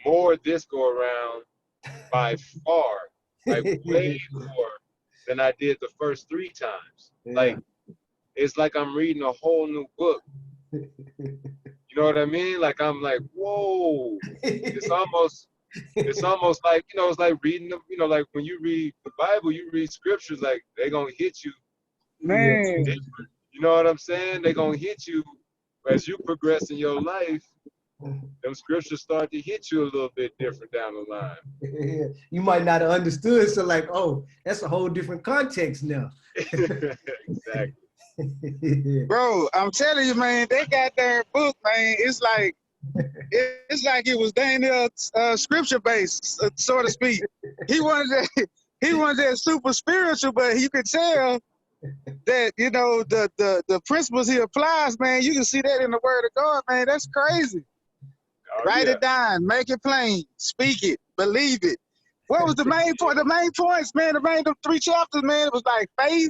more this go around by far, like way more than I did the first 3 times. Yeah. Like, it's like I'm reading a whole new book. You know what I mean? Like, I'm like, whoa. It's almost like, it's like reading the, like when you read the Bible, you read scriptures, like they gonna hit you Man, different. You know what I'm saying? They gonna hit you as you progress in your life. Them scriptures start to hit you a little bit different down the line. You might not have understood, so like, oh, that's a whole different context now. Exactly. bro, I'm telling you, man, they got their book, man. It's like it was Daniel scripture based, so to speak. He wanted that super spiritual, but you could tell that the principles he applies, man. You can see that in the Word of God, man. That's crazy. Oh, Write yeah. it down, make it plain, speak it, believe it. What was the main point? The main points, man. The 3 chapters, man. It was like faith.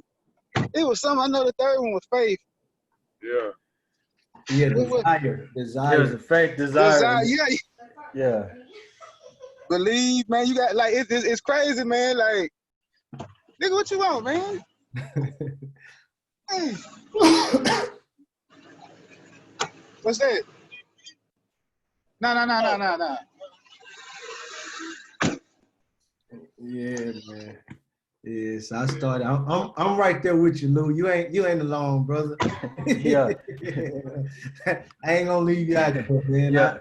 It was something. I know the third one was faith. Yeah. Yeah, What desire. There's a faith, desire. Yeah. Believe, man. You got like it's crazy, man. Like, nigga, what you want, man? Hey. What's that? No. Yeah, man. Yes, I started. I'm right there with you, Lou. You ain't alone, brother. Yeah. I ain't gonna leave you out there, man. Yeah.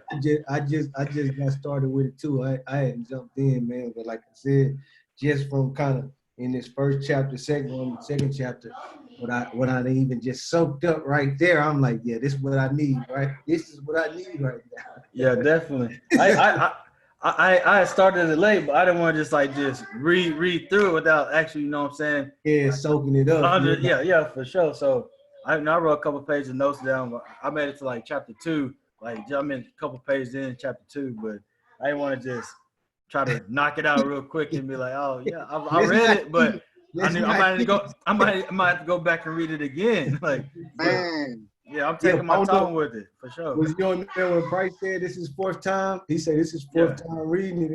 I just got started with it too. I hadn't jumped in, man. But like I said, just from kind of in this first chapter, second chapter, what I even just soaked up right there. I'm like, yeah, this is what I need, right? This is what I need right now. Yeah, definitely. I started it late, but I didn't want to just read through it without actually, you know what I'm saying? Yeah, soaking it up. Yeah, for sure. So I wrote a couple pages of notes down, but I made it to like chapter 2. Like I'm in a couple pages in chapter 2, but I didn't want to just try to knock it out real quick and be like, oh yeah, I read it, but I might have to go back and read it again. Like, Man. Yeah, I'm taking my time with it for sure. Was you on there when Price said this is 4th time? He said this is 4th time reading it.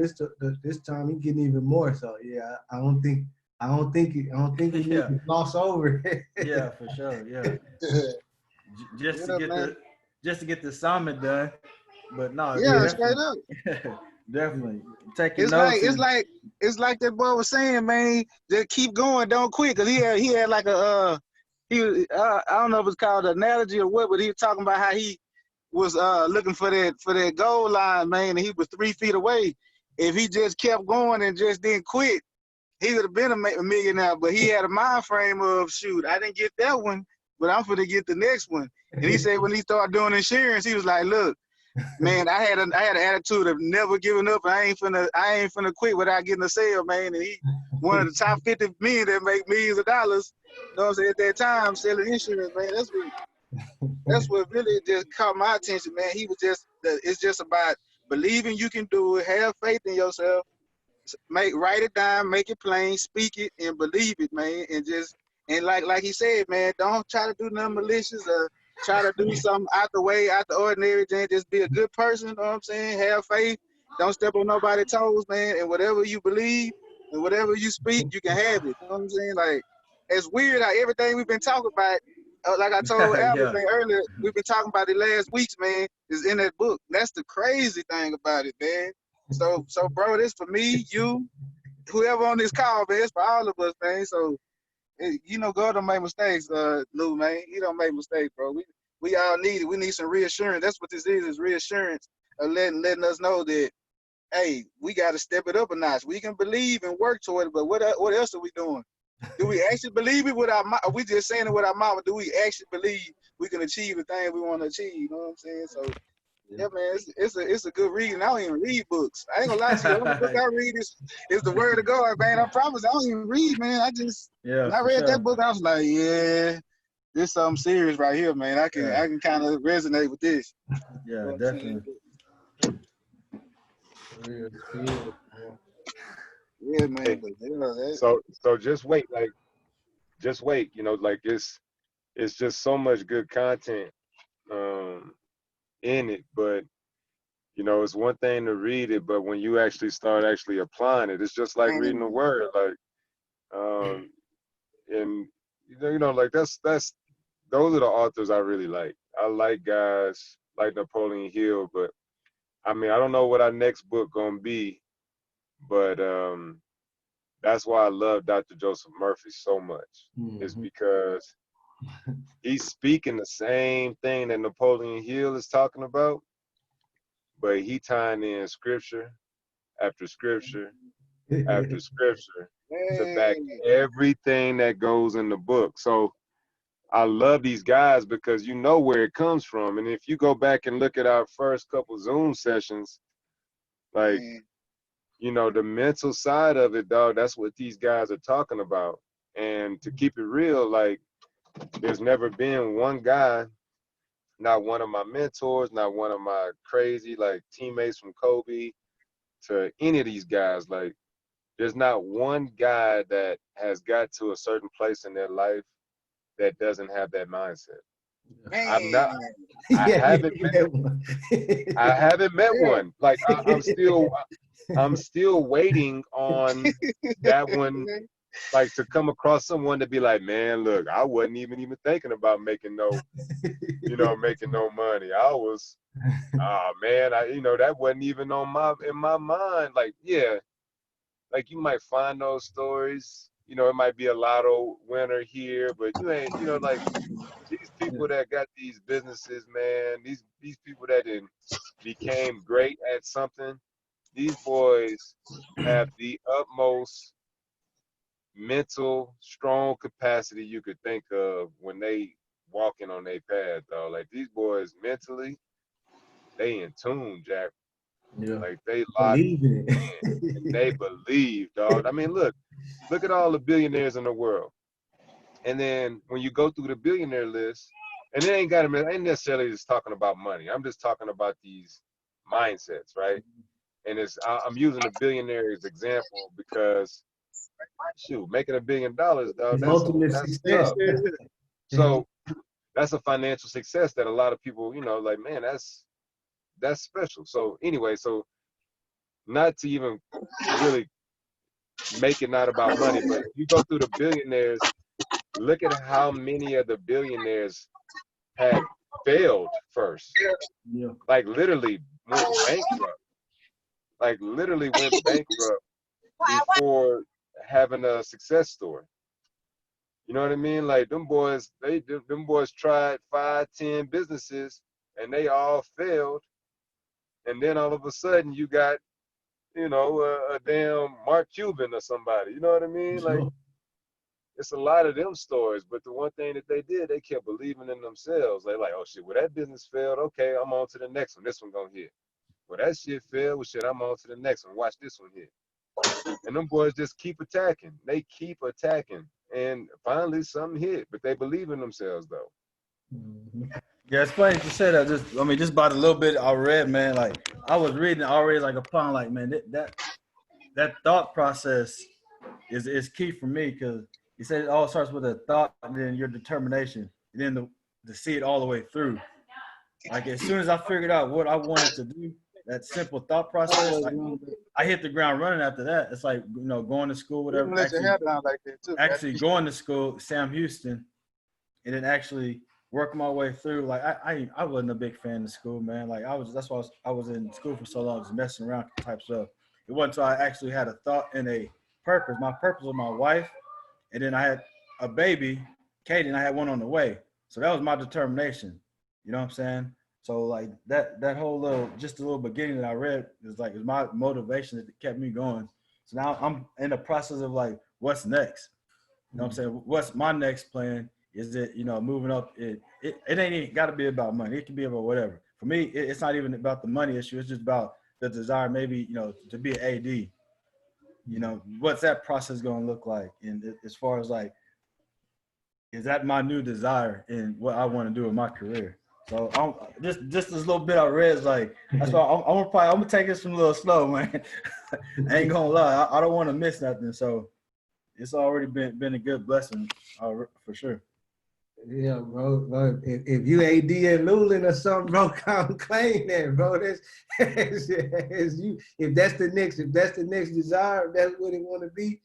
This time he getting even more. So yeah, I don't think he need to gloss over. Yeah, for sure. Yeah, just to get the assignment done. But no, yeah, straight up. Definitely taking notes. It's like that boy was saying, man. Just keep going, don't quit. Cause he had like a I don't know if it's called an analogy or what, but he was talking about how he was looking for that goal line, man, and he was 3 feet away. If he just kept going and just didn't quit, he would have been a millionaire. But he had a mind frame of, shoot, I didn't get that one, but I'm gonna get the next one. And he said when he started doing insurance, he was like, look, man, I had an attitude of never giving up. I ain't finna quit without getting a sale, man. And he one of the top 50 men that make millions of dollars. You know what I'm saying? At that time, selling insurance, man. That's what really just caught my attention, man. He was it's just about believing you can do it, have faith in yourself, write it down, make it plain, speak it, and believe it, man. And like he said, man, don't try to do nothing malicious or try to do something out the way, out the ordinary. Just be a good person. You know what I'm saying? Have faith. Don't step on nobody's toes, man. And whatever you believe and whatever you speak, you can have it. You know what I'm saying? Like, it's weird how everything we've been talking about, like I told Albert earlier, we've been talking about the last weeks, man, is in that book. That's the crazy thing about it, man. So bro, this for me, you, whoever on this call, man, it's for all of us, man. So, God don't make mistakes, Lou, man. He don't make mistakes, bro. We all need it. We need some reassurance. That's what this is reassurance of letting us know that, hey, we got to step it up a notch. We can believe and work toward it, but what else are we doing? Do we actually believe it with our mouth? Are we just saying it with our mouth? Do we actually believe we can achieve the thing we want to achieve? You know what I'm saying? So, yeah, man, it's a good reading. I don't even read books. I ain't gonna lie to you. The only book I read is the Word of God, man. I promise I don't even read, man. When I read that book, I was like, yeah, this something serious right here, man. I can kind of resonate with this. Yeah, definitely. Yeah, man. So just wait, like it's just so much good content in it, but You know, it's one thing to read it, but when you actually start actually applying it, it's just like reading the word. Like, and you know, like that's those are the authors I really like. I like guys like Napoleon Hill, but I mean, I don't know what our next book gonna be, but that's why I love Dr. Joseph Murphy so much. Is because he's speaking the same thing that Napoleon Hill is talking about, but he tying in scripture after scripture after scripture to back everything that goes in the book. So I love these guys because you know where it comes from. And if you go back and look at our first couple Zoom sessions, like, you know, the mental side of it, dog, that's what these guys are talking about. And to keep it real, like, there's never been one guy, not one of my mentors, not one of my crazy, like, teammates from Kobe to any of these guys. Like, there's not one guy that has got to a certain place in their life that doesn't have that mindset. I haven't met one. Like, I'm still waiting on that one, like, to come across someone to be like, man, look, I wasn't even thinking about making no money. I was, man, that wasn't even in my mind. Like, yeah, like, you might find those stories, you know, it might be a lotto winner here, but you ain't, you know, like, these people that got these businesses, man, these people that became great at something, these boys have the utmost mental strong capacity you could think of when they walking on their path, though. Like, these boys mentally, they in tune, Jack. Yeah. Like, they locked in and they believe, dog. I mean, look at all the billionaires in the world. And then when you go through the billionaire list, and it ain't necessarily just talking about money. I'm just talking about these mindsets, right? And I'm using the billionaire as example because, shoot, making $1 billion, dog, that's tough. So that's a financial success that a lot of people, you know, like, man, that's special. So anyway, so not to even really make it not about money, but if you go through the billionaires, look at how many of the billionaires had failed first. Yeah. Like, literally went bankrupt. Like, literally went bankrupt before having a success story. You know what I mean? Like, them boys tried 5, 10 businesses and they all failed. And then all of a sudden you got, you know, a damn Mark Cuban or somebody. You know what I mean? Like, it's a lot of them stories, but the one thing that they did, they kept believing in themselves. They like, oh shit, well, that business failed. Okay, I'm on to the next one. This one gonna hit. Well, that shit failed. Well, shit, I'm on to the next one. Watch this one hit. And them boys just keep attacking. They keep attacking. And finally something hit, but they believe in themselves though. Yeah, it's funny to say that. Just by the little bit I read, man, like, I was reading already, like, upon, like, man, that thought process is key for me, because you said it all starts with a thought and then your determination, and then to see it all the way through. Like, as soon as I figured out what I wanted to do, that simple thought process, I hit the ground running after that. It's like, you know, going to school, whatever. Let your hair down like that too. Actually going to school, Sam Houston, and then actually working my way through. Like, I wasn't a big fan of school, man. Like, that's why I was in school for so long, just messing around type stuff. It wasn't until I actually had a thought and a purpose. My purpose was my wife, and then I had a baby, Katie, and I had one on the way. So that was my determination. You know what I'm saying? So, like, that whole little beginning that I read is my motivation that kept me going. So now I'm in the process of, like, what's next? You know what I'm saying? What's my next plan? Is it, you know, moving up? It ain't even got to be about money. It can be about whatever. For me, it's not even about the money issue. It's just about the desire, maybe, you know, to be an AD. You know, what's that process going to look like? And as far as, like, is that my new desire in what I want to do in my career? So just this little bit I read is like, that's why I'm gonna take this from a little slow, man. I ain't gonna lie, I don't want to miss nothing. So it's already been a good blessing, for sure. Yeah, bro. If you AD and Lulin or something, bro, come claim that, bro. That's you. If that's the next desire, if that's what it want to be,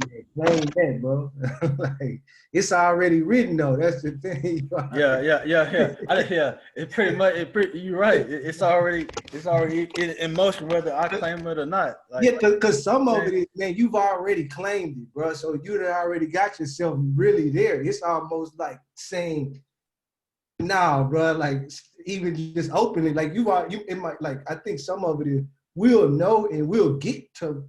yeah, claim that, bro. Like it's already written, though. That's the thing. Yeah. It pretty much. You're right. It's already in motion, whether I claim it or not. Like, yeah, cause some of it is, man, you've already claimed it, bro. So you done already got yourself really there. It's almost like saying, nah, bro, like even just openly, like you it might, like, I think some of it is we'll know and we'll get to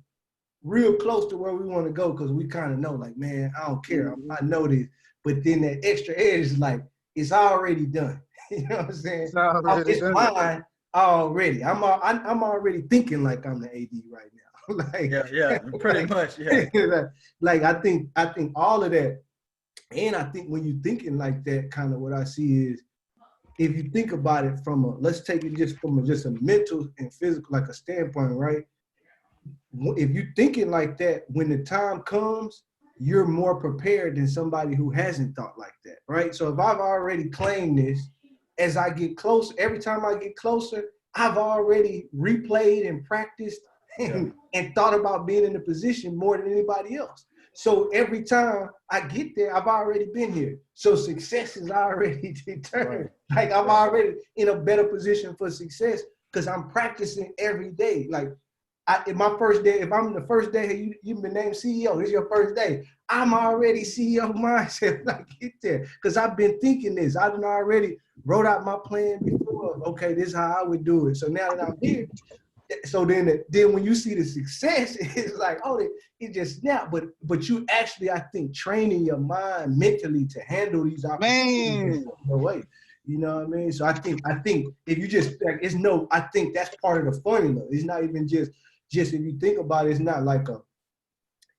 real close to where we want to go because we kind of know, like, man, I don't care. I know this. But then that extra edge is like, it's already done. You know what I'm saying? It's mine already. I'm already thinking like I'm the AD right now. Like, yeah, pretty much, yeah. Like I think all of that. And I think when you're thinking like that, kind of what I see is, if you think about it let's take it just from a mental and physical, like a standpoint, right? If you're thinking like that, when the time comes, you're more prepared than somebody who hasn't thought like that, right? So if I've already claimed this, as I get closer, every time I get closer, I've already replayed and practiced and thought about being in the position more than anybody else. So every time I get there, I've already been here. So success is already determined. Right. Like I'm already in a better position for success because I'm practicing every day. Like in my first day, if I'm the first day, you've been named CEO, it's your first day. I'm already CEO mindset when I get there because I've been thinking this. I done already wrote out my plan before. Okay, this is how I would do it. So now that I'm here, so then when you see the success, it's like, oh, it just snapped. But you actually, I think, training your mind mentally to handle these opportunities in a way. You know what I mean? So I think if you just like, I think that's part of the formula. It's not even just if you think about it, it's not like a,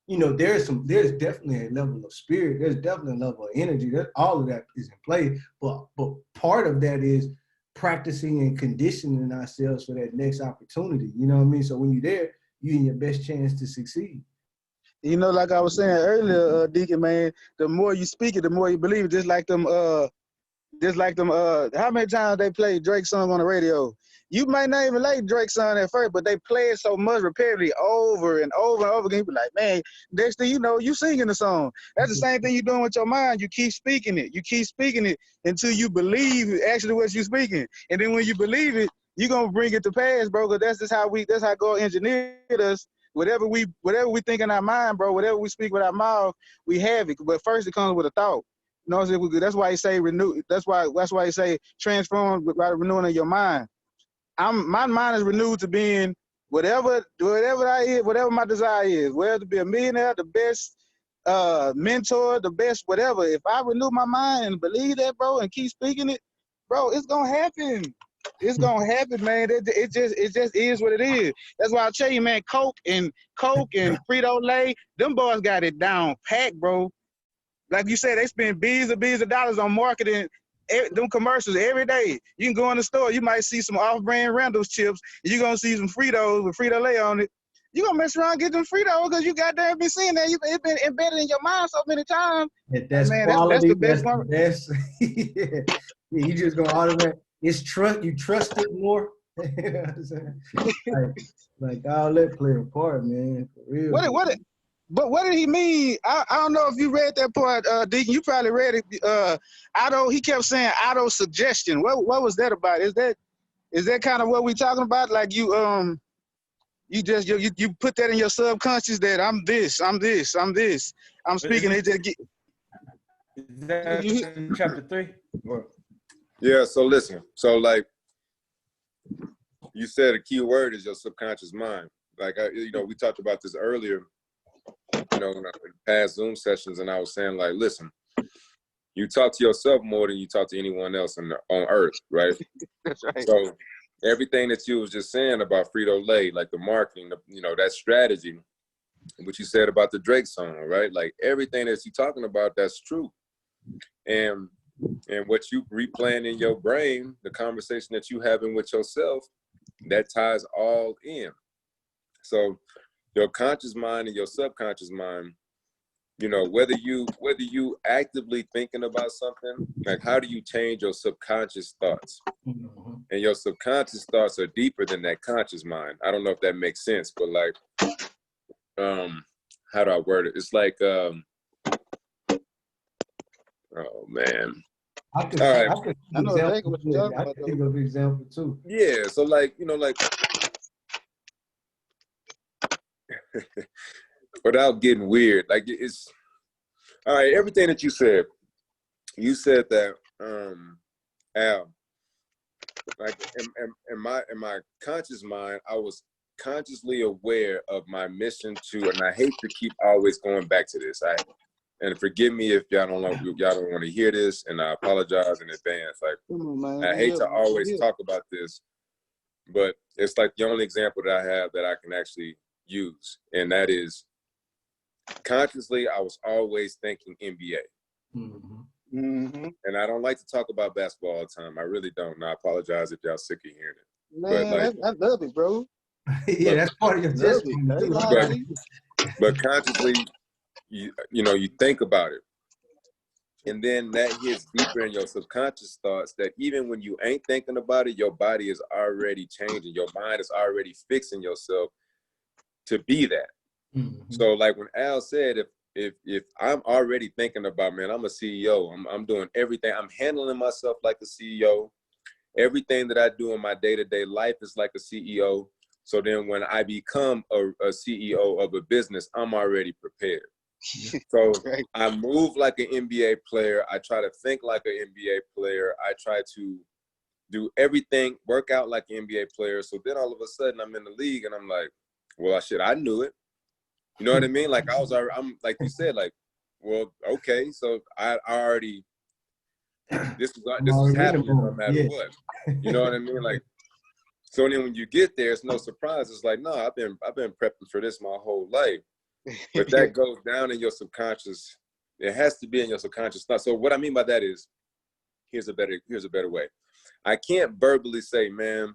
there's definitely a level of spirit. There's definitely a level of energy. All of that is in play. But part of that is practicing and conditioning ourselves for that next opportunity. You know what I mean? So when you're there, you're in your best chance to succeed. Like I was saying earlier, Deacon, man, the more you speak it, the more you believe it. Just like them, how many times they play Drake's song on the radio? You might not even like Drake's song at first, but they play it so much repeatedly over and over and over again. You be like, man, next thing you know, you singing the song. That's the same thing you're doing with your mind. You keep speaking it. You keep speaking it until you believe actually what you're speaking. And then when you believe it, you're gonna bring it to pass, bro. Because that's how God engineered us. Whatever we think in our mind, bro, whatever we speak with our mouth, we have it. But first it comes with a thought. You know what I'm saying? That's why he say renew. That's why he say transform by renewing of your mind. My mind is renewed to being whatever my desire is, whether to be a millionaire, the best mentor, the best whatever. If I renew my mind and believe that, bro, and keep speaking it, bro, it's gonna happen. It's gonna happen, man. It just is what it is. That's why I tell you, man, Coke and Frito-Lay, them boys got it down packed, bro. Like you said, they spend billions of dollars on marketing them commercials every day. You can go in the store, you might see some off-brand Randall's chips, and you're going to see some Fritos with Frito-Lay on it. You're going to mess around and get them Fritos because you goddamn been seeing that. It's been embedded in your mind so many times. That's man, quality. That's the best. Yeah, you just going to automate. It's trust. You trust it more. You know what I'm saying? like all that play a part, man. For real. But what did he mean? I don't know if you read that part, Deacon. You probably read it. He kept saying auto suggestion. What was that about? Is that kind of what we talking about? Like you put that in your subconscious that I'm this. I'm speaking. It just get. Is that in chapter 3? Yeah. So listen. So like you said, a key word is your subconscious mind. Like we talked about this earlier. In past Zoom sessions, and I was saying, like, listen, you talk to yourself more than you talk to anyone else on earth, right? That's right. So everything that you was just saying about Frito-Lay, like the marketing, that strategy, what you said about the Drake song, right? Like everything that you're talking about, that's true. And what you replaying in your brain, the conversation that you having with yourself, that ties all in. So your conscious mind and your subconscious mind you know, whether you actively thinking about something, like how do you change your subconscious thoughts? And your subconscious thoughts are deeper than that conscious mind. I don't know if that makes sense, but like, how do I word it? It's like, oh man. I could I know exactly what you're talking about. I can think of an example too. Yeah, so like, you know, like without getting weird, like it's all right, everything that you said that Al, like in my conscious mind, I was consciously aware of my mission to, and I hate to keep always going back to this. And forgive me if y'all don't want to hear this, and I apologize in advance. Like, Come on, man. I hate to always talk about this, but it's like the only example that I have that I can actually use, and that is consciously, I was always thinking NBA. And I don't like to talk about basketball all the time. I really don't. And I apologize if y'all sick of hearing it. Man, but like, I love it, bro. Yeah, that's part of your testimony. But consciously, you know, you think about it. And then that hits deeper in your subconscious thoughts that even when you ain't thinking about it, your body is already changing. Your mind is already fixing yourself to be that. So like when Al said, if I'm already thinking about, man, I'm a CEO, I'm doing everything, I'm handling myself like a CEO. Everything that I do in my day-to-day life is like a CEO. So then when I become a CEO of a business, I'm already prepared. So I move like an NBA player. I try to think like an NBA player. I try to do everything, work out like an NBA player. So then all of a sudden I'm in the league and I'm like, well, I knew it. You know what I mean? Like I'm like you said, like, well, okay, so I already, this is happening no matter what. You know what I mean? Like, so then when you get there, it's no surprise. It's like, no, I've been prepping for this my whole life. But that goes down in your subconscious. It has to be in your subconscious thought. So what I mean by that is, here's a better way. I can't verbally say, man,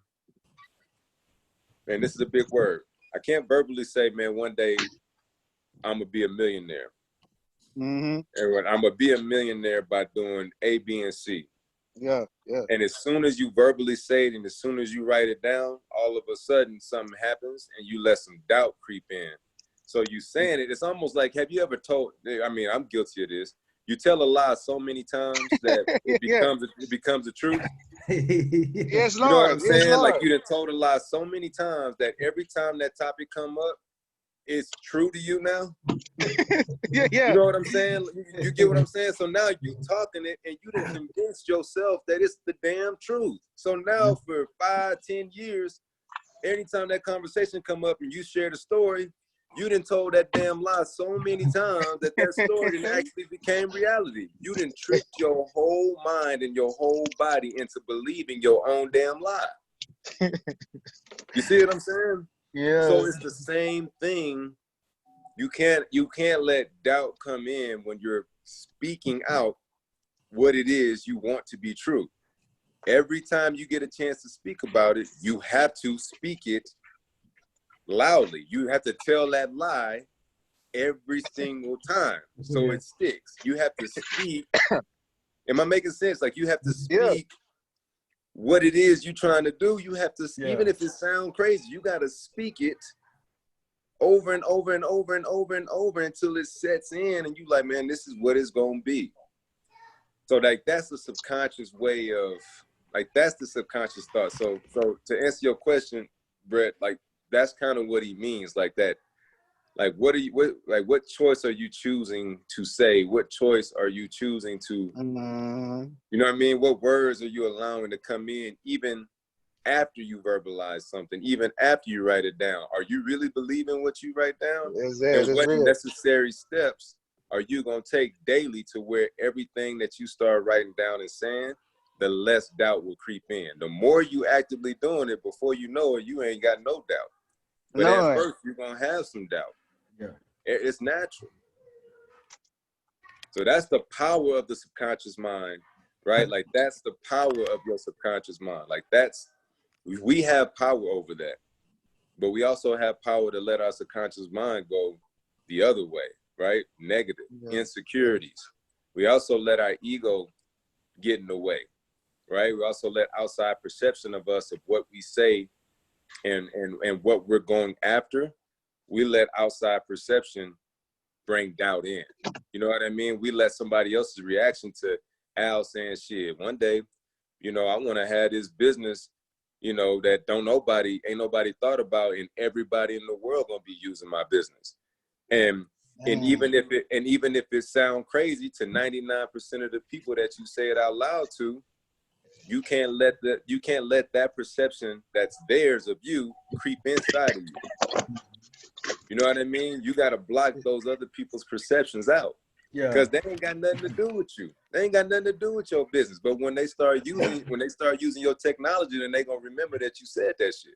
and this is a big word. I can't verbally say, man, one day I'm gonna be a millionaire. And I'm gonna be a millionaire by doing A, B, and C. Yeah. And as soon as you verbally say it and as soon as you write it down, all of a sudden something happens and you let some doubt creep in. So you saying it, it's almost like, have you ever told, I mean, I'm guilty of this. You tell a lie so many times that it becomes the truth. Yes, Lord. You know what I'm saying? Yes, like you done told a lie so many times that every time that topic come up, it's true to you now. Yeah. You know what I'm saying? You get what I'm saying? So now you talking it and you done convinced yourself that it's the damn truth. So now for 5-10 years, anytime that conversation come up and you share the story, you done told that damn lie so many times that story done actually became reality. You done tricked your whole mind and your whole body into believing your own damn lie. You see what I'm saying? Yeah. So it's the same thing. You can't let doubt come in when you're speaking out what it is you want to be true. Every time you get a chance to speak about it, you have to speak it loudly. You have to tell that lie every single time so it sticks. You have to speak. Am I making sense? Like you have to speak what it is you're trying to do. You have to, even if it sounds crazy, you got to speak it over and over and over and over and over until it sets in and you like, man, this is what it's going to be. So like, that's the subconscious way of, like, that's the subconscious thought. So to answer your question, Brett, like, that's kind of what he means, like that. Like, what choice are you choosing to say? What choice are you choosing to, you know what I mean? What words are you allowing to come in even after you verbalize something, even after you write it down? Are you really believing what you write down? And what necessary steps are you going to take daily to where everything that you start writing down and saying, the less doubt will creep in. The more you actively doing it, before you know it, you ain't got no doubt. But at first, you're going to have some doubt. Yeah, it's natural. So that's the power of the subconscious mind, right? Like that's the power of your subconscious mind. Like we have power over that, but we also have power to let our subconscious mind go the other way. right? Negative, insecurities. We also let our ego get in the way, right? We also let outside perception of us, of what we say and what we're going after. We let outside perception bring doubt in. You know what I mean? We let somebody else's reaction to Al saying, shit, one day, you know, I want to have this business, you know, that ain't nobody thought about, and everybody in the world gonna be using my business. And even if it sound crazy to 99% of the people that you say it out loud to, you can't let that perception that's theirs of you creep inside of you. You know what I mean? You got to block those other people's perceptions out. Yeah. Because they ain't got nothing to do with you. They ain't got nothing to do with your business. But when they start using your technology, then they gonna remember that you said that shit.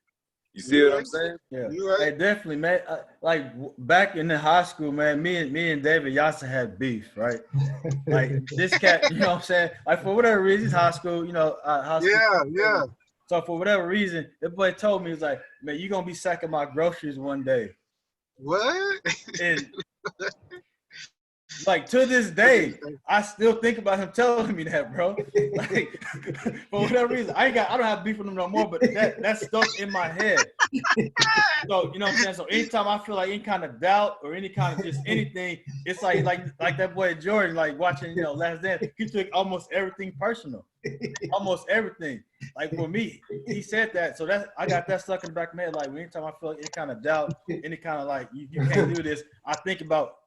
You see what I'm saying? Yeah. Hey, definitely, man. Like back in the high school, man, me and David Yasa had beef, right? Like this cat, you know what I'm saying? Like for whatever reason, he's high school, you know, high school. Yeah. So for whatever reason, the boy told me, he was like, man, you gonna be sacking my groceries one day. What? And like to this day, I still think about him telling me that, bro. Like for whatever reason, I don't have beef with him no more, but that's stuck in my head. So you know what I'm saying? So anytime I feel like any kind of doubt or any kind of just anything, it's like that boy Jordan, like watching, you know, Last Dance, he took almost everything personal. Almost everything. Like for me, he said that. So I got that stuck in the back of my head. Like anytime I feel like any kind of doubt, any kind of like you can't do this, I think about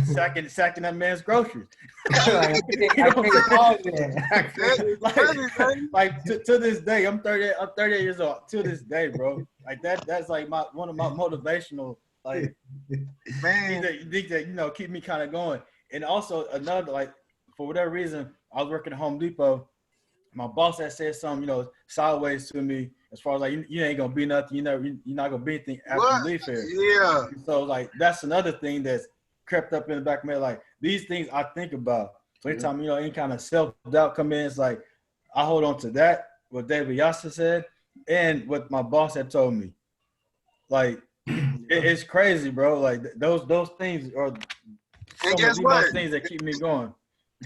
sacking that man's groceries. Like to this day, I'm 38 years old. To this day, bro. Like that's like one of my motivational, like man, things that you know keep me kind of going. And also another, like for whatever reason, I was working at Home Depot. My boss had said something, you know, sideways to me as far as like you ain't gonna be nothing. You're not gonna be anything after you leave here. Yeah. So like that's another thing that's crept up in the back of my head. Like these things I think about. So anytime, you know, any kind of self-doubt come in, it's like I hold on to that, what David Yasa said, and what my boss had told me. Like it's crazy, bro. Like those things are some of the most things that keep me going.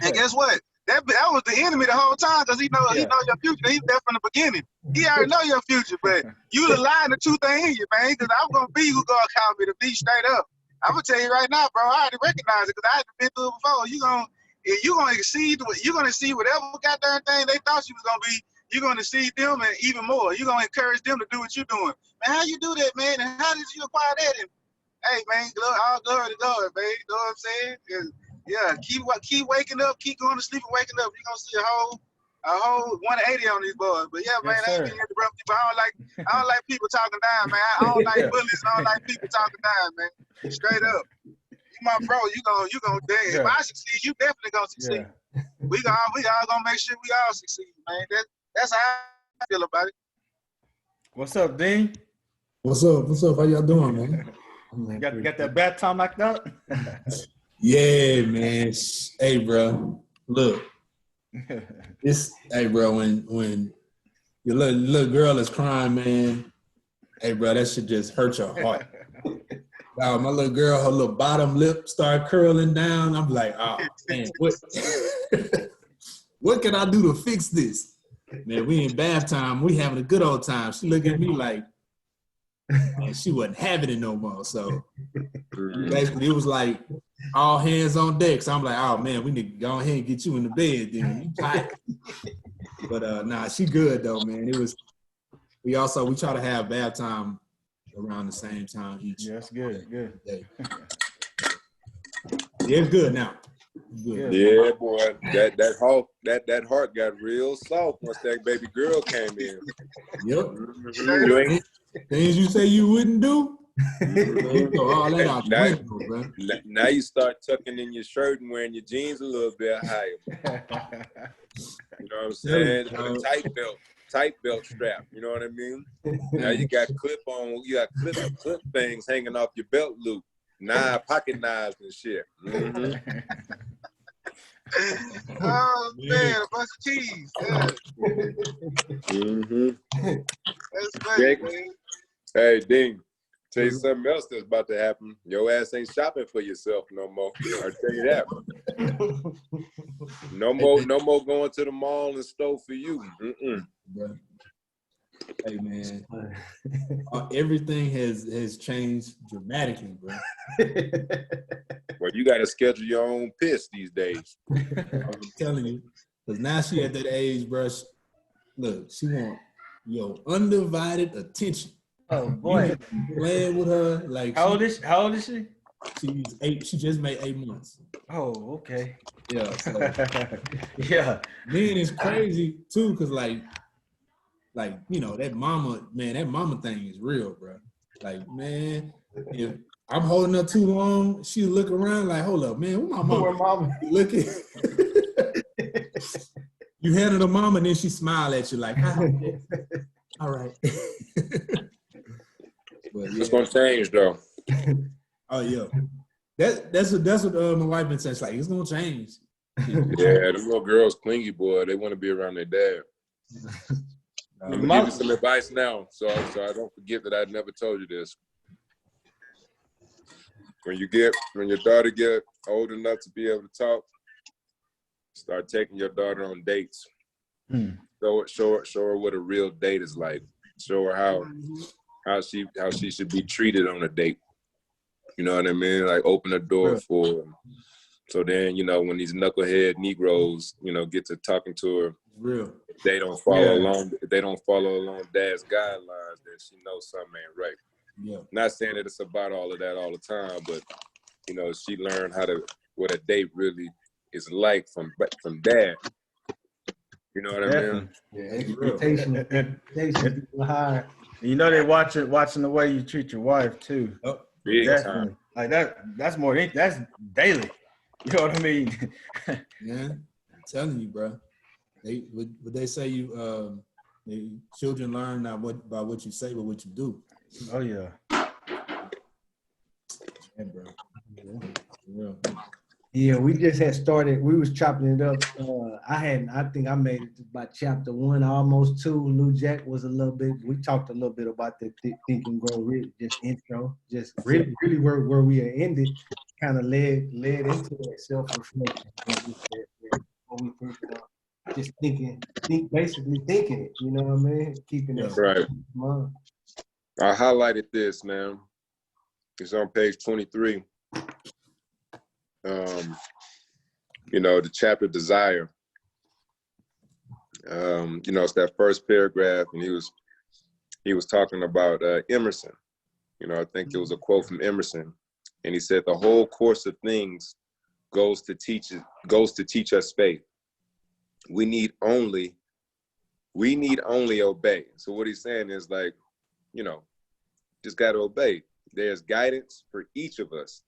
And guess what? That was the enemy the whole time, because he know your future. He's there from the beginning. He already know your future, but you the lie and the truth ain't in you, man. Because I'm gonna be who God called me to be, straight up. I'm gonna tell you right now, bro. I already recognize it because I had been through it before. You're gonna see whatever goddamn thing they thought you was gonna be. You're gonna see them and even more. You're gonna encourage them to do what you're doing. Man, how you do that, man? And how did you acquire that? And hey, man, all glory to God, man. You know what I'm saying? Yeah, keep waking up, keep going to sleep and waking up. You're gonna see a whole 180 on these boys. But yeah, man, I ain't gonna interrupt you, but I don't like people talking down, man. I don't like bullies. I don't like people talking down, man. Straight up. You my bro, you gonna dance. If I succeed, you definitely gonna succeed. We all gonna make sure we all succeed, man. That's how I feel about it. What's up, Dean? What's up? How y'all doing, man? Got that bad time knocked out? Yeah, man. Hey, bro. Look, hey, bro. When your little girl is crying, man. Hey, bro, that shit just hurt your heart. Wow, my little girl, her little bottom lip started curling down. I'm like, oh man, what can I do to fix this? Man, we in bath time. We having a good old time. She looked at me like, man, she wasn't having it no more. So basically, it was like all hands on deck. So I'm like, oh man, we need to go ahead and get you in the bed then. You tired. But nah, she good though, man. It was. We try to have bath time around the same time each. Yeah, that's good. Good. Day. Yeah, it's good now. Good. Yeah, boy. That heart got real soft once that baby girl came in. Yep. Things you say you wouldn't do. All that out the window, bro. Now you start tucking in your shirt and wearing your jeans a little bit higher. You know what I'm saying? Tight belt strap. You know what I mean? Now you got clip things hanging off your belt loop. Pocket knives and shit. Mm-hmm. Oh man, a bunch of cheese. Yeah. Mm-hmm. That's funny, man. Hey, Ding, Tell you something else that's about to happen. Your ass ain't shopping for yourself no more. I'll tell you that. No more going to the mall and store for you. Bro. Hey man, everything has changed dramatically, bro. Well, you got to schedule your own piss these days. I'm telling you, because now she at that age, bro. Look, she want your undivided attention. Oh boy, Playing with her like. How old is she? She's 8. She just made 8 months. Oh, okay. Yeah. So, yeah. then it's crazy too, because like you know that mama thing is real, bro. Like, man, if I'm holding her too long, she look around like, hold up, man, where my mama looking? You handle the mama, and then she smile at you like, all right. But, yeah. It's gonna change though. Oh yeah, that's what my wife been saying. It's like, it's gonna change. Yeah, the little girls clingy, boy. They want to be around their dad. I'm gonna give you some advice now, so I don't forget that I never told you this. When your daughter get old enough to be able to talk, start taking your daughter on dates. Show her what a real date is like. Show her how she should be treated on a date. You know what I mean? Like, open the door for her. So then, you know, when these knucklehead Negroes, you know, get to talking to her, if they don't follow along dad's guidelines, then she knows something ain't right. Yeah. Not saying that it's about all of that all the time, but you know, she learned what a date really is like from dad. You know what I mean? Yeah, expectation high. You know, they watching the way you treat your wife too. Oh, big definitely. time. Like that's more. That's daily. You know what I mean? Yeah, I'm telling you, bro. Would they say you children learn not by what you say, but what you do. Oh yeah. Yeah, bro. Yeah. Yeah, we just had started. We was chopping it up. I think I made it to about chapter 1, almost 2. Lou Jack was a little bit. We talked a little bit about the Think and Grow Rich, just intro, just really where we are ended, kind of led into that self-reflection. What we think about, just basically thinking it. You know what I mean? Keeping that Right. in mind. I highlighted this, man. It's on page 23. You know, the chapter Desire. You know, it's that first paragraph, and he was talking about Emerson. You know, I think it was a quote from Emerson, and he said, "The whole course of things goes to teach us faith. We need only obey." So what he's saying is, like, you know, just got to obey. There's guidance for each of us.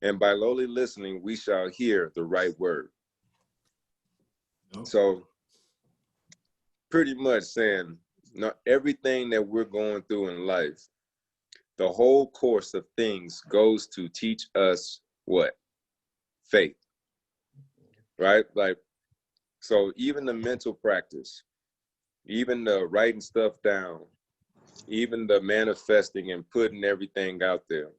And by lowly listening, we shall hear the right word. So pretty much saying, not everything that we're going through in life, the whole course of things goes to teach us what? Faith, right? Like, so even the mental practice, even the writing stuff down, even the manifesting and putting everything out there,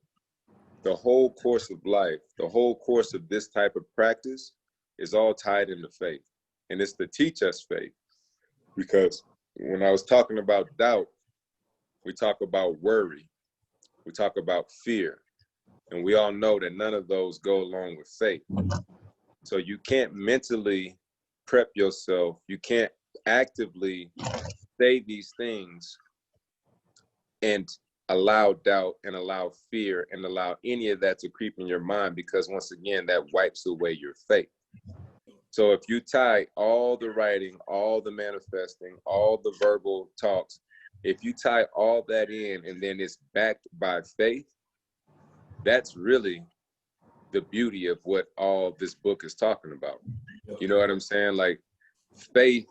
the whole course of life, the whole course of this type of practice is all tied into faith. And it's to teach us faith. Because when I was talking about doubt, we talk about worry, we talk about fear, and we all know that none of those go along with faith. So you can't mentally prep yourself, you can't actively say these things and allow doubt and allow fear and allow any of that to creep in your mind, because once again, that wipes away your faith. So if you tie all the writing, all the manifesting, all the verbal talks, if you tie all that in and then it's backed by faith, that's really the beauty of what all this book is talking about. You know what I'm saying? Like, faith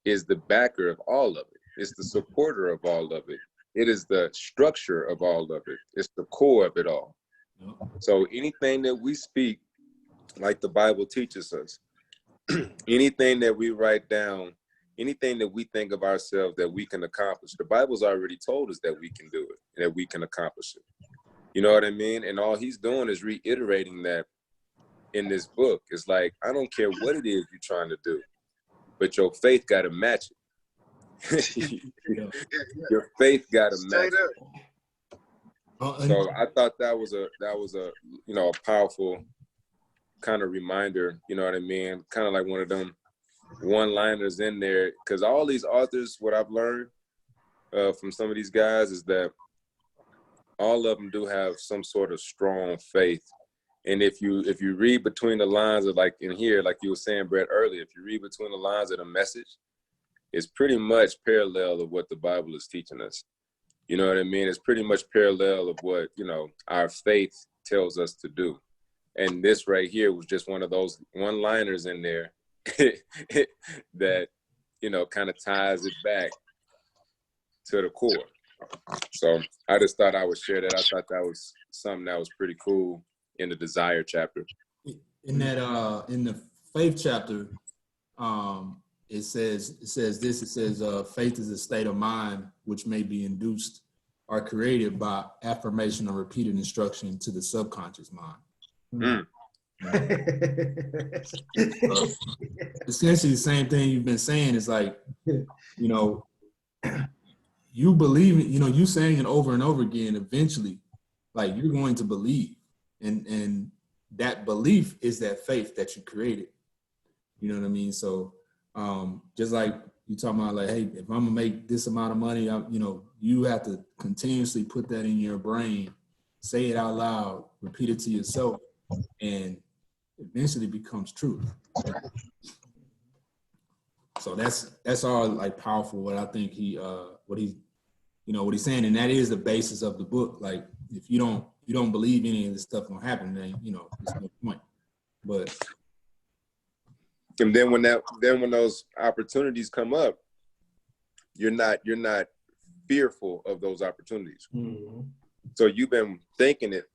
is the backer of all of it. It's the supporter of all of it. It is the structure of all of it. It's the core of it all. So anything that we speak, like the Bible teaches us, anything that we write down, anything that we think of ourselves that we can accomplish, the Bible's already told us that we can do it. that we can accomplish it. You know what I mean? And all he's doing is reiterating that in this book. It's like, I don't care what it is you're trying to do, but your faith got to match it. Your faith got to match it. So I thought that was a you know, a powerful kind of reminder. You know what I mean? Kind of like one of them one-liners in there, because all these authors, what I've learned from some of these guys is that all of them do have some sort of strong faith. And if you read between the lines of, like in here, like you were saying, Brett, earlier, if you read between the lines of the message, it's pretty much parallel of what the Bible is teaching us. You know what I mean? It's pretty much parallel of what, you know, our faith tells us to do. And this right here was just one of those one-liners in there that, you know, kind of ties it back to the core. So I just thought I would share that. I thought that was something that was pretty cool in the desire chapter. In that in the faith chapter, it says faith is a state of mind which may be induced or created by affirmation or repeated instruction to the subconscious mind. Essentially the same thing you've been saying is like, you know, you believe it, you know, you saying it over and over again, eventually, like you're going to believe. And that belief is that faith that you created. You know what I mean? So just like you talking about, like, hey, if I'm gonna make this amount of money, you know, you have to continuously put that in your brain, say it out loud, repeat it to yourself, and eventually becomes truth. So that's all like powerful. What I think what he's saying, and that is the basis of the book. Like if you don't believe any of this stuff gonna happen, then you know there's no point. But and then when those opportunities come up, you're not fearful of those opportunities. Mm-hmm. So you've been thinking it,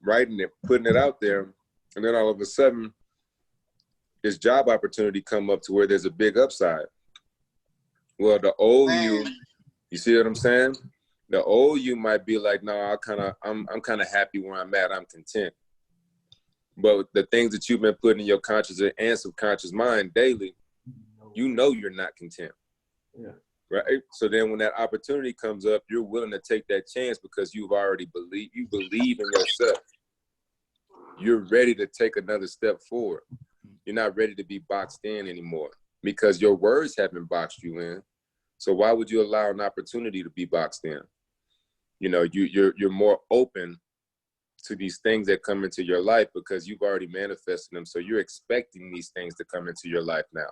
writing it, putting it out there, and then all of a sudden, this job opportunity come up to where there's a big upside. Well, the old you see what I'm saying? The old you might be like, no, I'm kind of happy where I'm at. I'm content. But the things that you've been putting in your conscious and subconscious mind daily, you know you're not content. Yeah. Right? So then when that opportunity comes up, you're willing to take that chance because you believe in yourself. You're ready to take another step forward. You're not ready to be boxed in anymore because your words haven't boxed you in. So why would you allow an opportunity to be boxed in? You know, you're more open to these things that come into your life because you've already manifested them. So you're expecting these things to come into your life now.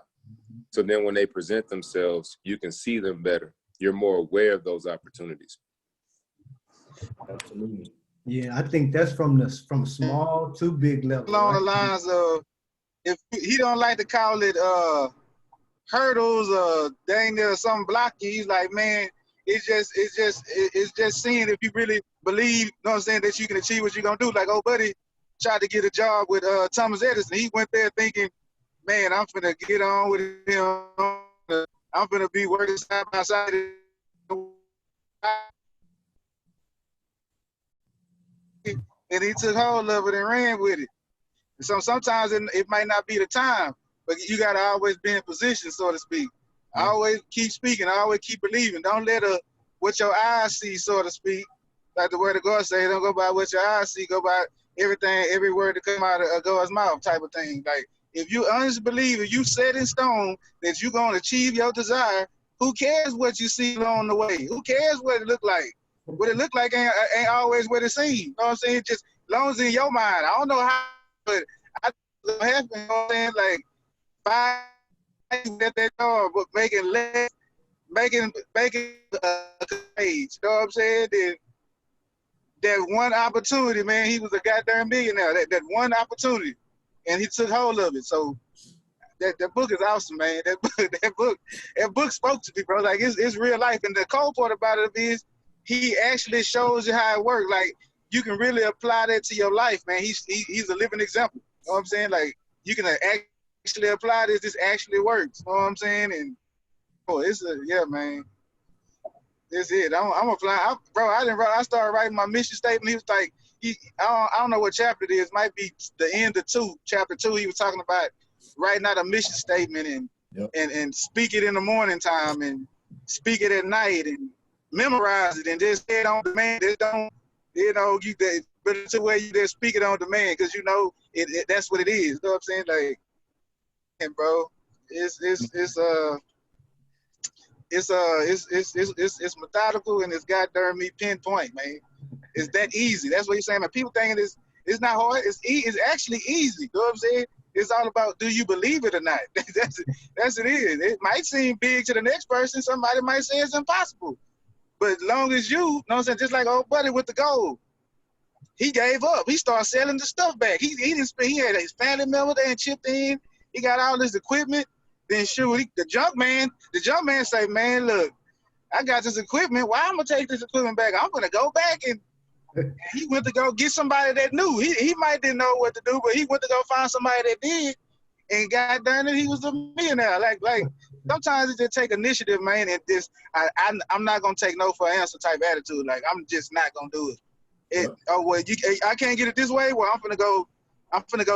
So then when they present themselves, you can see them better. You're more aware of those opportunities. Absolutely. Yeah, I think that's from small to big level. Along the lines of, if he don't like to call it hurdles or dang near something blocking, he's like, man, it's just seeing if you really believe, you know what I'm saying, that you can achieve what you're gonna do. Like old buddy tried to get a job with Thomas Edison. He went there thinking, man, I'm finna get on with him. I'm finna be working side by side. And he took hold of it and ran with it. And so sometimes it might not be the time, but you gotta always be in position, so to speak. Always keep speaking, always keep believing. Don't let what your eyes see, so to speak. Like the word of God say, don't go by what your eyes see, go by every word that come out of God's mouth type of thing. Like if you honestly believe, if you set in stone that you're gonna achieve your desire, who cares what you see along the way? Who cares what it look like? What it look like ain't always what it seems. You know what I'm saying? Just as long as it's in your mind. I don't know how, but I don't happen. You know what I'm saying? Like 5 at that door, but making a page. You know what I'm saying? That one opportunity, man, he was a goddamn millionaire. That one opportunity, and he took hold of it. So that book is awesome, man. That book spoke to me, bro. Like it's real life. And the cool part about it is he actually shows you how it works. Like you can really apply that to your life, man. He's a living example. You know what I'm saying? Like you can actually apply this. This actually works. You know what I'm saying? And it's yeah, man. That's it. I'm applying, bro. I started writing my mission statement. He was like, I don't know what chapter it is. Might be the end of chapter 2. He was talking about writing out a mission statement and speak it in the morning time and speak it at night and memorize it and just say it on demand. Just don't, but it's a way you just speak it on demand because that's what it is. You know what I'm saying? Like, and bro, it's methodical and it's goddamn me pinpoint, man. It's that easy. That's what you're saying. Man, people thinking it's not hard. It's actually easy. You know what I'm saying? It's all about do you believe it or not. That's it is. It might seem big to the next person. Somebody might say it's impossible. But as long as you know what I'm saying, just like old buddy with the gold. He gave up. He started selling the stuff back. He didn't spend. He had his family member there and chipped in. He got all his equipment. Then shoot, the junk man say, man, look, I got this equipment. Why I'm gonna take this equipment back? I'm gonna go back and he went to go get somebody that knew. He might didn't know what to do, but he went to go find somebody that did. And God done it, he was a millionaire. Like sometimes it just take initiative, man. And this, I'm not gonna take no for an answer type attitude. Like I'm just not gonna do it. I can't get it this way. Well, I'm finna go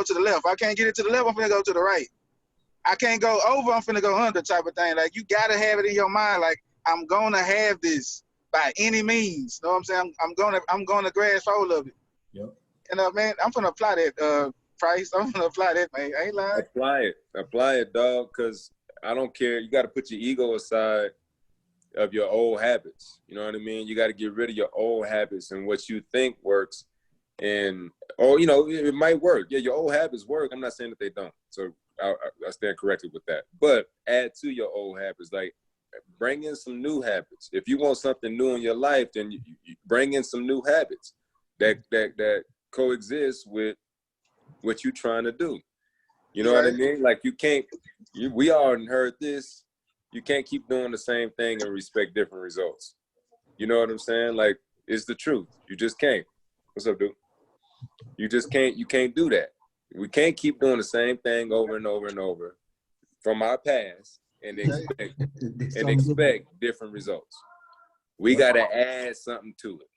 to the left. I can't get it to the left. I'm finna go to the right. I can't go over. I'm finna go under type of thing. Like you gotta have it in your mind. Like I'm gonna have this by any means. You know what I'm saying? I'm gonna grasp hold of it. Yep. And man, I'm gonna apply that price. I'm gonna apply that, man. I ain't lying. Apply it, dog. Cause I don't care. You got to put your ego aside of your old habits. You know what I mean? You got to get rid of your old habits and what you think works. And it might work. Yeah, your old habits work. I'm not saying that they don't. So I stand corrected with that. But add to your old habits. Like bring in some new habits. If you want something new in your life, then you bring in some new habits that coexist with what you're trying to do. You know what I mean? Like we all heard this. You can't keep doing the same thing and expect different results. You know what I'm saying? Like it's the truth. You just can't. What's up, dude? You just can't. You can't do that. We can't keep doing the same thing over and over and over from our past and expect different results. We got to add something to it.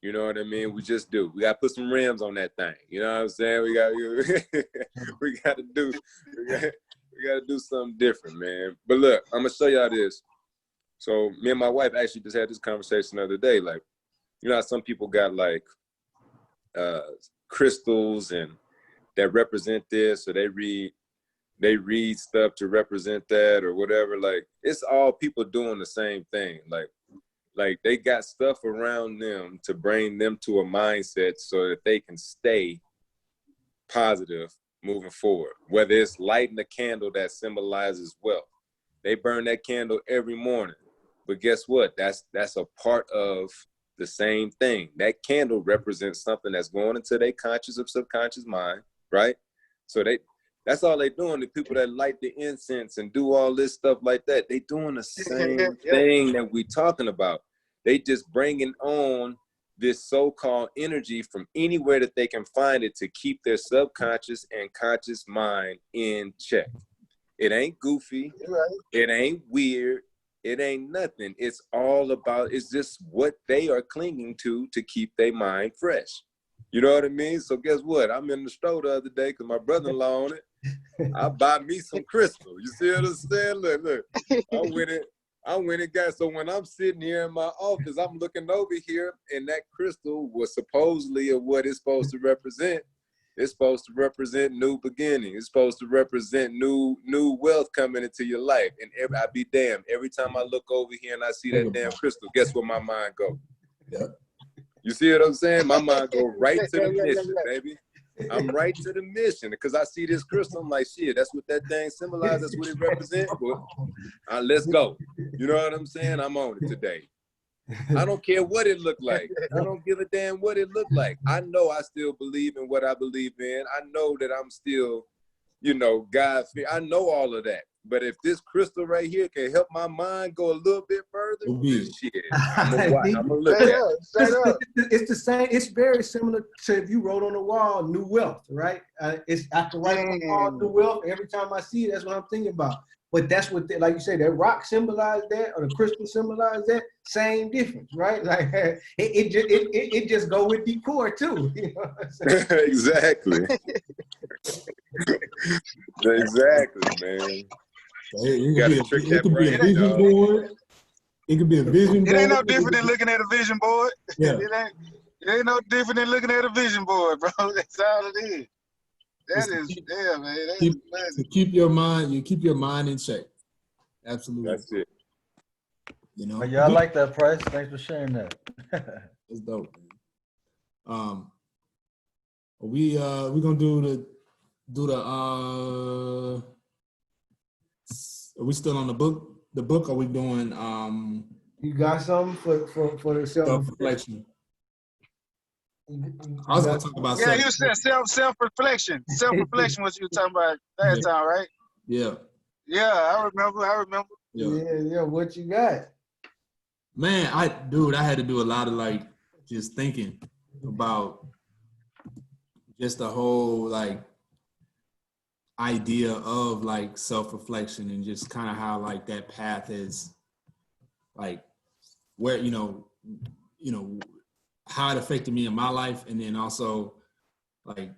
You know what I mean? We just do. We got to put some rims on that thing. You know what I'm saying? We got to do something different, man. But look, I'm gonna show y'all this. So me and my wife actually just had this conversation the other day. Like, you know how some people got like crystals and that represent this, or they read stuff to represent that or whatever. Like it's all people doing the same thing. Like they got stuff around them to bring them to a mindset so that they can stay positive moving forward. Whether it's lighting a candle that symbolizes wealth. They burn that candle every morning. But guess what? That's a part of the same thing. That candle represents something that's going into their conscious or subconscious mind, right? So that's all they doing. The people that light the incense and do all this stuff like that, they doing the same thing that we talking about. They just bringing on this so-called energy from anywhere that they can find it to keep their subconscious and conscious mind in check. It ain't goofy. It ain't weird. It ain't nothing. It's all about, it's just what they are clinging to keep their mind fresh. You know what I mean? So guess what? I'm in the store the other day because my brother-in-law on it. I buy me some crystal. You see what I'm saying? Look. I went and got, so when I'm sitting here in my office, I'm looking over here and that crystal was supposedly of what it's supposed to represent. It's supposed to represent new beginning. It's supposed to represent new wealth coming into your life. And I be damned, every time I look over here and I see that damn crystal, guess where my mind go? Yep. You see what I'm saying? My mind go right to the mission, baby. I'm right to the mission because I see this crystal. I'm like, shit, that's what that thing symbolizes. That's what it represents. Well, let's go. You know what I'm saying? I'm on it today. I don't care what it looked like. I don't give a damn what it looked like. I know I still believe in what I believe in. I know that I'm still, God. I know all of that. But if this crystal right here can help my mind go a little bit further, shit, I'm gonna look at it. It's the same. It's very similar to if you wrote on the wall, new wealth, right? It's after writing on the wall, new wealth. Every time I see it, that's what I'm thinking about. But that's what, like you say, that rock symbolized that, or the crystal symbolized that. Same difference, right? Like it just go with decor too. You know what I'm saying? Exactly. Exactly, man. It could be a vision board. It could be a vision board. It ain't no different than looking at a vision board. Yeah. It ain't no different than looking at a vision board, bro. That's all it is. That is, yeah, man. To keep your mind, you keep your mind in check. Absolutely. That's it. You know. Yeah, I like that, Price. Thanks for sharing that. It's dope, man. We gonna do the are we still on the book? The book, are we doing You got something for the self-reflection? I was gonna talk about you said self-reflection. Self-reflection what you were talking about last time, right? Yeah. Yeah, I remember. Yeah, what you got? Man, I had to do a lot of like just thinking about just the whole like idea of like self-reflection and just kind of how like that path is like where you know how it affected me in my life, and then also like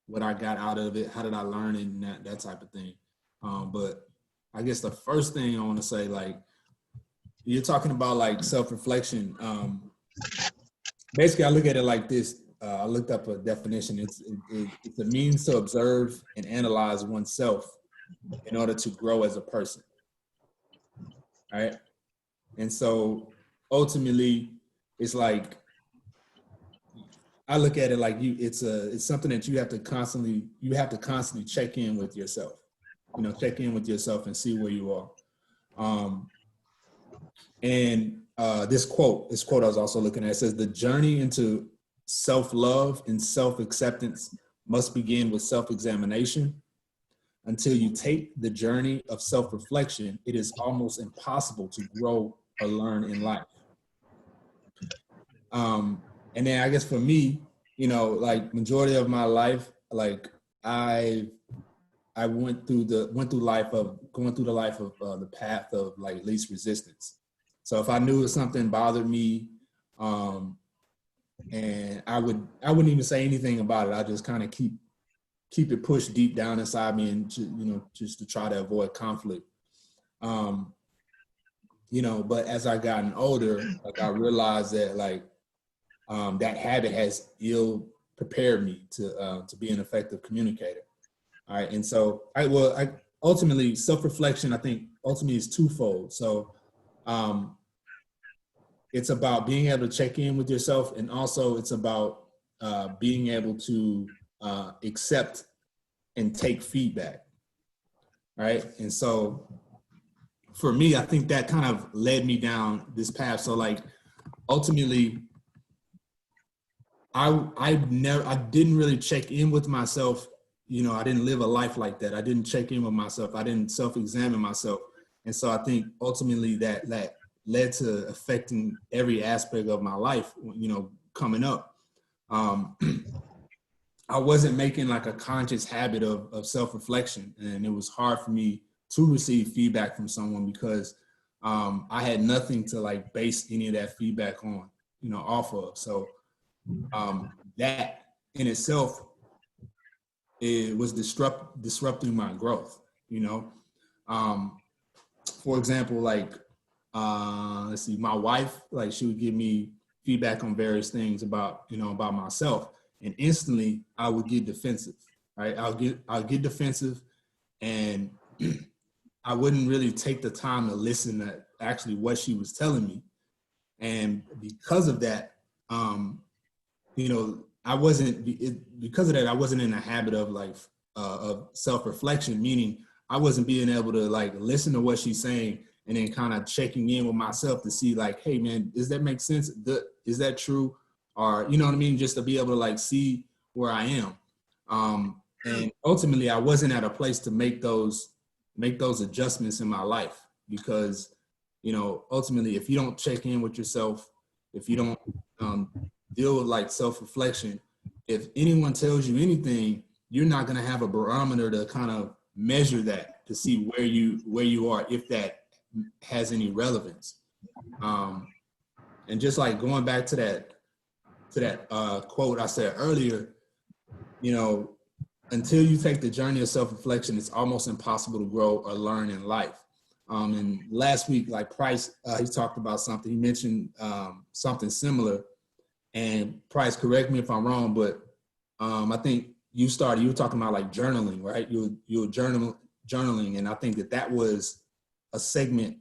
what I got out of it, how did I learn, and that type of thing. But I guess the first thing I want to say, like, you're talking about like self-reflection. Basically, I look at it like this. I looked up a definition. It's a means to observe and analyze oneself in order to grow as a person. All right. And so ultimately, it's like, I look at it like it's something that you have to constantly check in with yourself. Check in with yourself and see where you are. And this quote I was also looking at, it says, the journey into self-love and self-acceptance must begin with self-examination. Until you take the journey of self-reflection, it is almost impossible to grow or learn in life. And then I guess for me, like majority of my life, like I went through the life of the path of like least resistance. So if I knew something bothered me, and I wouldn't even say anything about it. I just kind of keep it pushed deep down inside me, and just to try to avoid conflict. But as I gotten older, like I realized that like that habit has ill prepared me to be an effective communicator. All right, and so I ultimately self-reflection, I think ultimately is twofold. So it's about being able to check in with yourself, and also it's about being able to accept and take feedback. All right, and so for me, I think that kind of led me down this path. So like ultimately, I didn't really check in with myself. I didn't live a life like that. I didn't check in with myself. I didn't self-examine myself. And so I think ultimately that led to affecting every aspect of my life, coming up. I wasn't making like a conscious habit of self-reflection, and it was hard for me to receive feedback from someone because I had nothing to like base any of that feedback on, off of. So that in itself, it was disrupting my growth, For example, like, let's see, my wife, like she would give me feedback on various things about myself, and instantly I would get defensive, right? I'll get defensive, and I wouldn't really take the time to listen to actually what she was telling me. And because of that, I wasn't in a habit of like of self-reflection, meaning I wasn't being able to like listen to what she's saying and then kind of checking in with myself to see like, hey man, does that make sense? Is that true? Or, you know what I mean? Just to be able to like see where I am. And ultimately I wasn't at a place to make those adjustments in my life because, ultimately if you don't check in with yourself, if you don't deal with like self-reflection, if anyone tells you anything, you're not going to have a barometer to kind of measure that to see where you are, if that has any relevance. And just like going back to that quote I said earlier, until you take the journey of self-reflection, it's almost impossible to grow or learn in life. And last week, like Price, he talked about something. He mentioned something similar. And Price, correct me if I'm wrong, but I think you were talking about like journaling, right? You were journaling, and I think that was a segment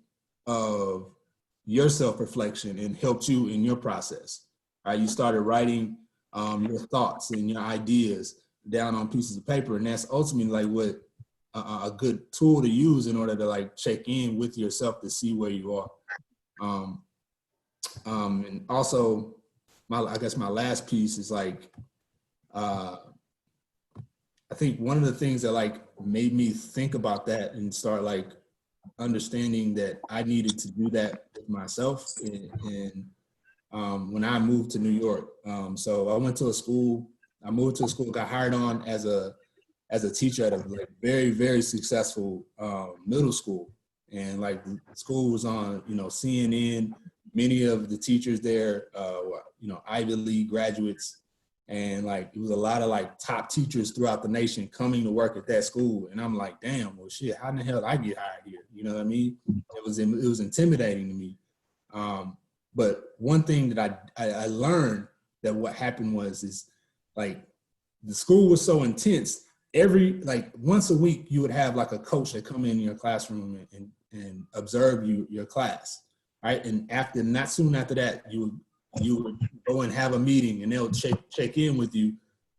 of your self-reflection and helped you in your process, right? You started writing your thoughts and your ideas down on pieces of paper, and that's ultimately like what a good tool to use in order to like check in with yourself to see where you are. And also, I guess my last piece is like, I think one of the things that like made me think about that and start like understanding that I needed to do that with myself and when I moved to New York. So I moved to a school, got hired on as a teacher at a like very, very successful middle school. And like the school was on, CNN, many of the teachers there, Ivy League graduates. And like, it was a lot of like top teachers throughout the nation coming to work at that school. And I'm like, damn, well shit, how in the hell did I get hired here? You know what I mean? It was intimidating to me. But one thing that I learned that what happened is like the school was so intense. Once a week, you would have like a coach that come in your classroom and observe your class, right? And not soon after that, you would go and have a meeting, and they'll check in with you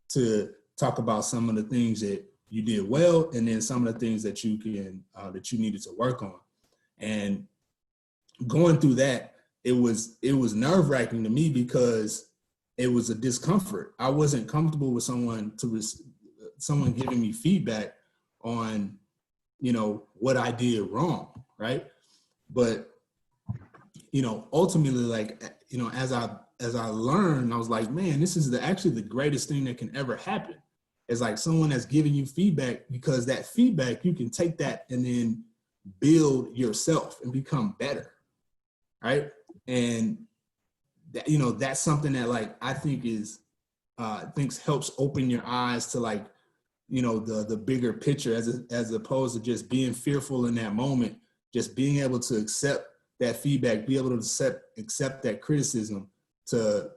to talk about some of the things that you did well, and then some of the things that you needed to work on. And going through that, it was nerve-wracking to me because it was a discomfort. I wasn't comfortable with someone giving me feedback on, what I did wrong, right? But, ultimately, like, as I learned, I was like, man, this is actually the greatest thing that can ever happen. It's like someone that's giving you feedback, because that feedback, you can take that and then build yourself and become better, right? And that, that's something that like I think helps open your eyes to like, the bigger picture as opposed to just being fearful in that moment, just being able to accept that feedback, be able to accept that criticism, to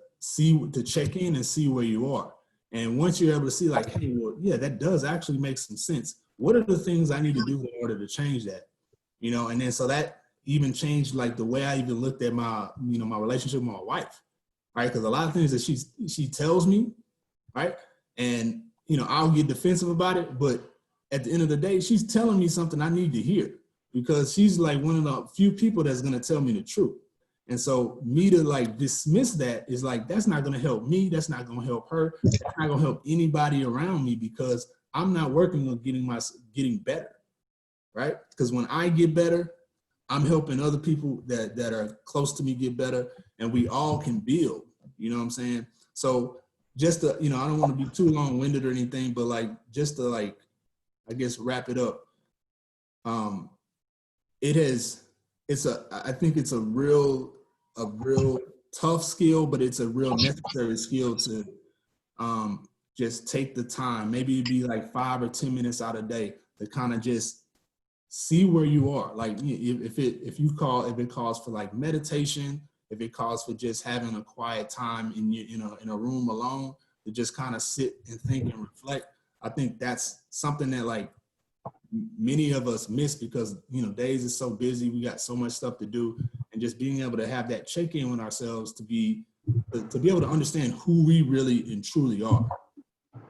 check in and see where you are. And once you're able to see like, hey, well, yeah, that does actually make some sense. What are the things I need to do in order to change that? And then so that even changed like the way I even looked at my, my relationship with my wife, right? Because a lot of things that she tells me, right? And, I'll get defensive about it, but at the end of the day, she's telling me something I need to hear, because she's like one of the few people that's going to tell me the truth. And so me to like dismiss that is like, that's not going to help me. That's not going to help her. That's not going to help anybody around me, because I'm not working on getting better, right? Because when I get better, I'm helping other people that are close to me get better, and we all can build, you know what I'm saying? So just to, I don't want to be too long-winded or anything, but like, just to like, I guess wrap it up. I think it's a real tough skill, but it's a real necessary skill to just take the time, maybe it'd be like 5 or 10 minutes out a day to kind of just see where you are. Like if it calls for like meditation, if it calls for just having a quiet time in a room alone to just kind of sit and think and reflect. I think that's something that like many of us miss, because days is so busy, we got so much stuff to do, and just being able to have that check-in with ourselves to be able to understand who we really and truly are.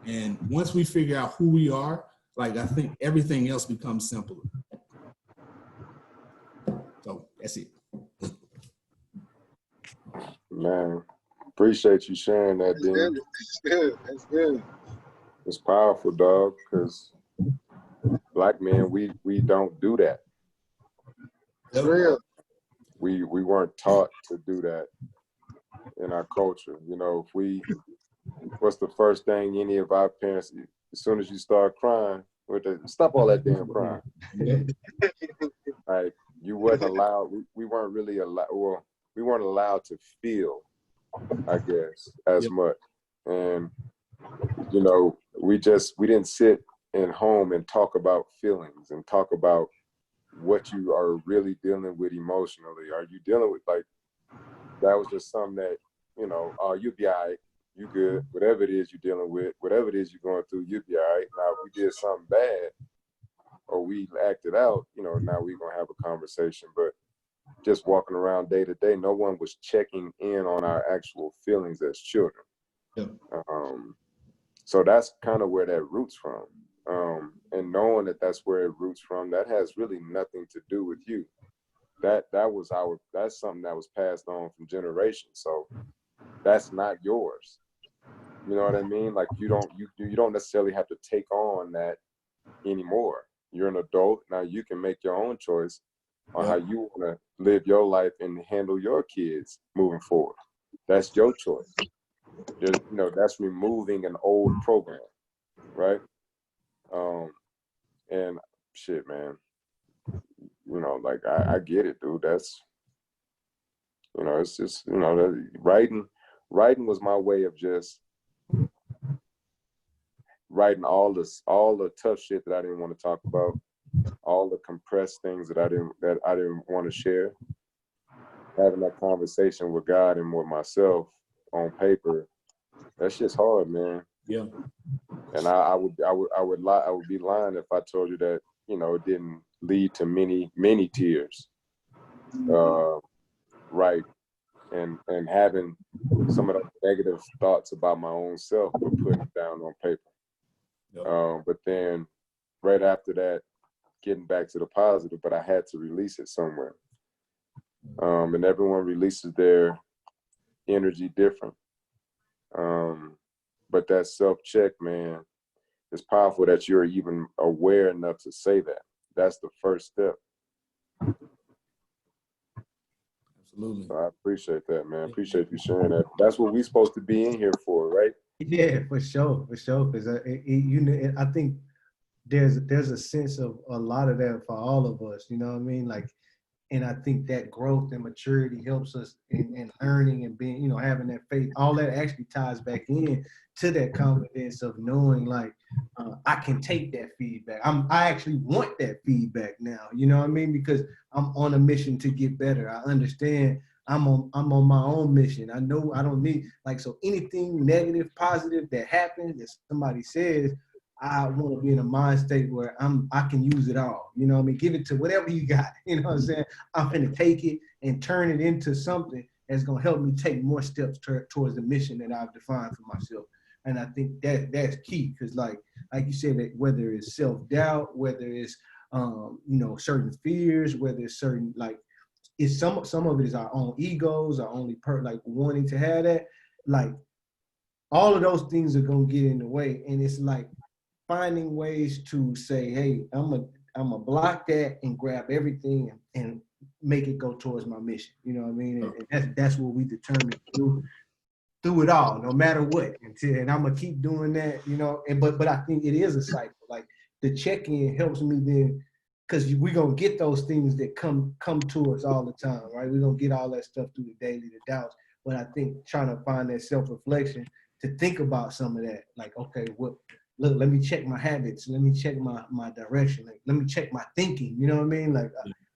And once we figure out who we are, like I think everything else becomes simpler. So that's it. Man, appreciate you sharing that, Dean. That's good. That's good. It's powerful, dog, because Black men, we don't do that. It's real. We weren't taught to do that in our culture. What's the first thing any of our parents, as soon as you start crying, with the stop all that damn crying. Like you wasn't allowed. We weren't really allowed. Well, we weren't allowed to feel, I guess, as much. And you know, we didn't sit in home and talk about feelings and talk about what you are really dealing with emotionally. Are you dealing with, like, that was just something that, you know, oh, you'll be all right, you good, whatever it is you're dealing with, whatever it is you're going through, you'll be all right. Now, if we did something bad or we acted out, you know, now we're going to have a conversation. But just walking around day to day, no one was checking in on our actual feelings as children. Yeah. So that's kind of where that roots from. And knowing that that's where it roots from, that has really nothing to do with you. That's something that was passed on from generations. So that's not yours. You know what I mean? Like you don't necessarily have to take on that anymore. You're an adult now. You can make your own choice on how you want to live your life and handle your kids moving forward. That's your choice. You know, that's removing an old program, right? And shit, man, you know, like I get it, dude. That's, you know, it's just, you know, writing was my way of just writing all the tough shit that I didn't want to talk about, all the compressed things that I didn't want to share. Having that conversation with God and with myself on paper, that shit's hard, man. Yeah. And I would be lying if I told you that, you know, it didn't lead to many tears. Right. And having some of those negative thoughts about my own self, but putting it down on paper. Yep. But then right after that, getting back to the positive, but I had to release it somewhere. And everyone releases their energy different. But that self-check, man, it's powerful that you're even aware enough to say that. That's the first step. Absolutely. So I appreciate that, man. Appreciate you sharing that. That's what we're supposed to be in here for, right? Yeah, for sure. Because I think there's a sense of a lot of that for all of us. You know what I mean? Like, and I think that growth and maturity helps us in learning and being, you know, having that faith. All that actually ties back in to that confidence of knowing, like, I can take that feedback. I actually want that feedback now. You know what I mean? Because I'm on a mission to get better. I understand I'm on my own mission. I know I don't need, like, so anything negative, positive that happens, that somebody says, I want to be in a mind state where I can use it all. You know what I mean? Give it to whatever you got. You know what I'm saying? I'm going to take it and turn it into something that's going to help me take more steps towards the mission that I've defined for myself. And I think that's key, because like you said, that whether it's self-doubt, whether it's you know, certain fears, whether it's certain, like, it's some of it is our own egos, our only like wanting to have that, like all of those things are going to get in the way. And it's like finding ways to say, hey, I'm a block that and grab everything and make it go towards my mission. You know what I mean? And that's what we determined to do through it all, no matter what. And I'm gonna keep doing that, you know. And but I think it is a cycle. Like the check-in helps me then, because we're gonna get those things that come to us all the time, right? We're gonna get all that stuff through the daily, the doubts. But I think trying to find that self-reflection to think about some of that, like, okay, look, let me check my habits. Let me check my direction. Like, let me check my thinking. You know what I mean? Like,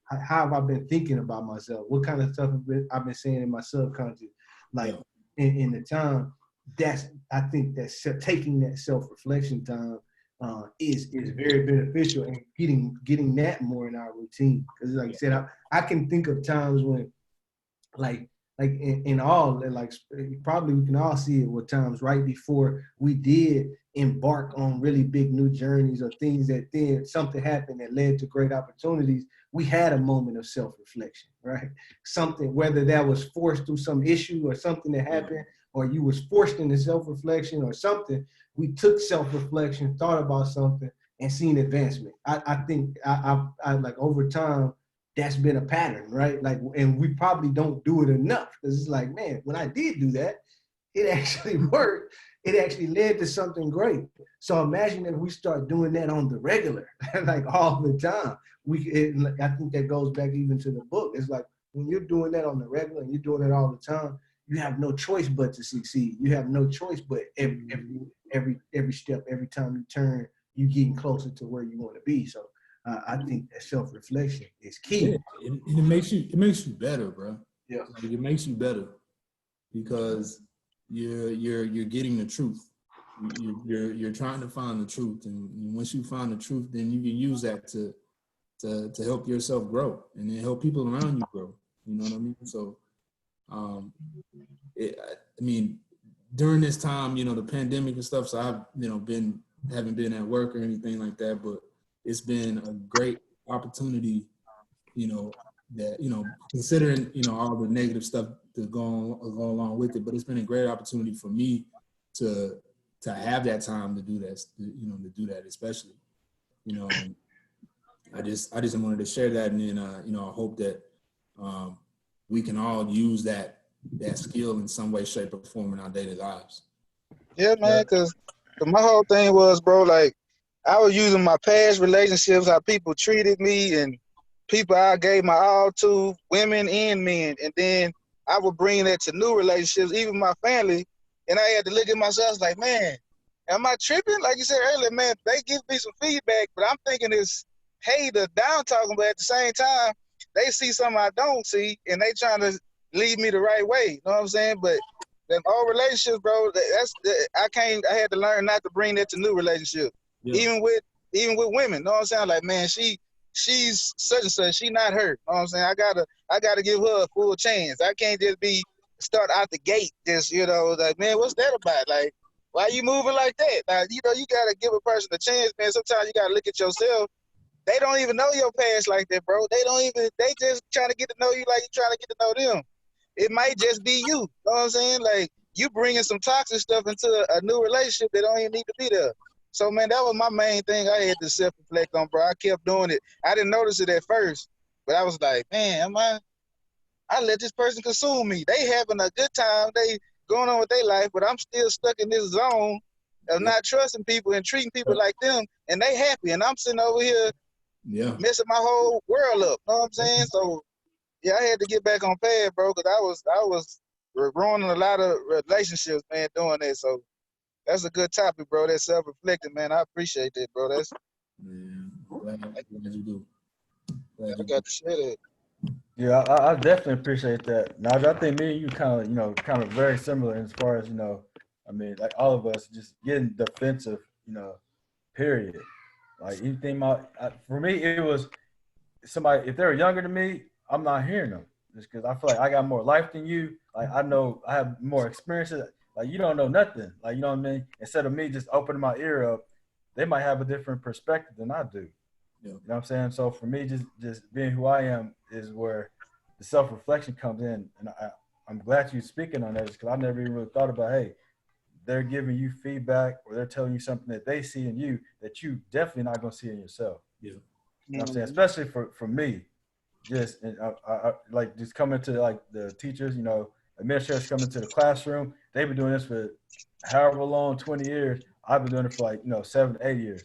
how have I been thinking about myself? What kind of stuff I've been saying in my subconscious? Like, in the time, I think that taking that self-reflection time is very beneficial, and getting that more in our routine. Because like you said, I can think of times when, like in all, like probably we can all see it with times right before we did embark on really big new journeys or things that then something happened that led to great opportunities. We had a moment of self-reflection, right? Something, whether that was forced through some issue or something that happened, or you was forced into self-reflection or something, we took self-reflection, thought about something, and seen advancement. I think I like over time, that's been a pattern, right? Like, and we probably don't do it enough, because it's like, man, when I did do that, it actually worked. it actually led to something great. So imagine if we start doing that on the regular, like all the time. I think that goes back even to the book. It's like when you're doing that on the regular and you're doing it all the time, you have no choice but to succeed. You have no choice but every step, every time you turn, you getting closer to where you want to be. So I think that self-reflection is key. Yeah, and it makes you better, bro. Yeah. Like, it makes you better because you're getting the truth. You're trying to find the truth, and once you find the truth, then you can use that to help yourself grow and then help people around you grow. You know what I mean? So, I mean, during this time, you know, the pandemic and stuff. So I've, you know, haven't been at work or anything like that, but it's been a great opportunity, you know, that, you know, considering, you know, all the negative stuff to go along with it, but it's been a great opportunity for me to have that time to do that, you know, to do that, especially, you know, and I just wanted to share that. And then, you know, I hope that we can all use that skill in some way, shape, or form in our daily lives. Yeah, man, because my whole thing was, bro, like, I was using my past relationships, how people treated me, and people I gave my all to, women and men, and then I would bring that to new relationships, even my family, and I had to look at myself like, man, am I tripping? Like you said earlier, man, they give me some feedback, but I'm thinking it's hate or down talking, but at the same time, they see something I don't see, and they trying to lead me the right way. You know what I'm saying? But them old relationships, bro, I had to learn not to bring that to new relationships. Yeah. Even with women, you know what I'm saying? Like, man, she's such and such, she not her. You know what I'm saying? I gotta give her a full chance. I can't just start out the gate just, you know, like, man, what's that about? Like, why you moving like that? Like, you know, you gotta give a person a chance, man. Sometimes you gotta look at yourself. They don't even know your past like that, bro. They just trying to get to know you like you trying to get to know them. It might just be you. You know what I'm saying? Like, you bringing some toxic stuff into a new relationship that don't even need to be there. So, man, that was my main thing I had to self-reflect on, bro. I kept doing it. I didn't notice it at first, but I was like, man, I let this person consume me. They having a good time. They going on with their life, but I'm still stuck in this zone of not trusting people and treating people like them, and they happy. And I'm sitting over here messing my whole world up. You know what I'm saying? So, yeah, I had to get back on path, bro, because I was ruining a lot of relationships, man, doing that. So that's a good topic, bro. That's self-reflecting, man. I appreciate that, bro. That's glad you do. I got to share that. Yeah, I definitely appreciate that. Now, I think me and you kind of very similar as far as, you know, I mean, like all of us just getting defensive, you know, period. Like anything for me, it was somebody, if they're younger than me, I'm not hearing them just because I feel like I got more life than you. Like, I know I have more experiences. Like, you don't know nothing. Like, you know what I mean? Instead of me just opening my ear up, they might have a different perspective than I do. Yeah. You know what I'm saying? So for me, just being who I am is where the self-reflection comes in. And I'm glad you're speaking on that because I never even really thought about, hey, they're giving you feedback or they're telling you something that they see in you that you definitely not going to see in yourself. Yeah. You know what I'm saying? Especially for me, just I like just coming to like the teachers, you know, administrators coming to the classroom. They've been doing this for however long, 20 years. I've been doing it for like, you know, 7 to 8 years.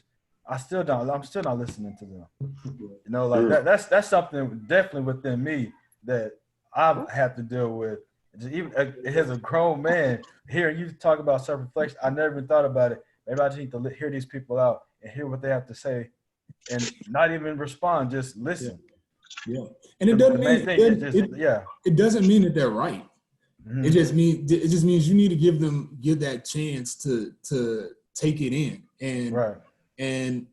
I'm still not listening to them. You know, like that's something definitely within me that I've had to deal with. Just even as a grown man, hearing you talk about self-reflection, I never even thought about it. Maybe I just need to hear these people out and hear what they have to say and not even respond, just listen. Yeah. And it doesn't mean that they're right. Mm-hmm. It just means you need to give that chance to take it in and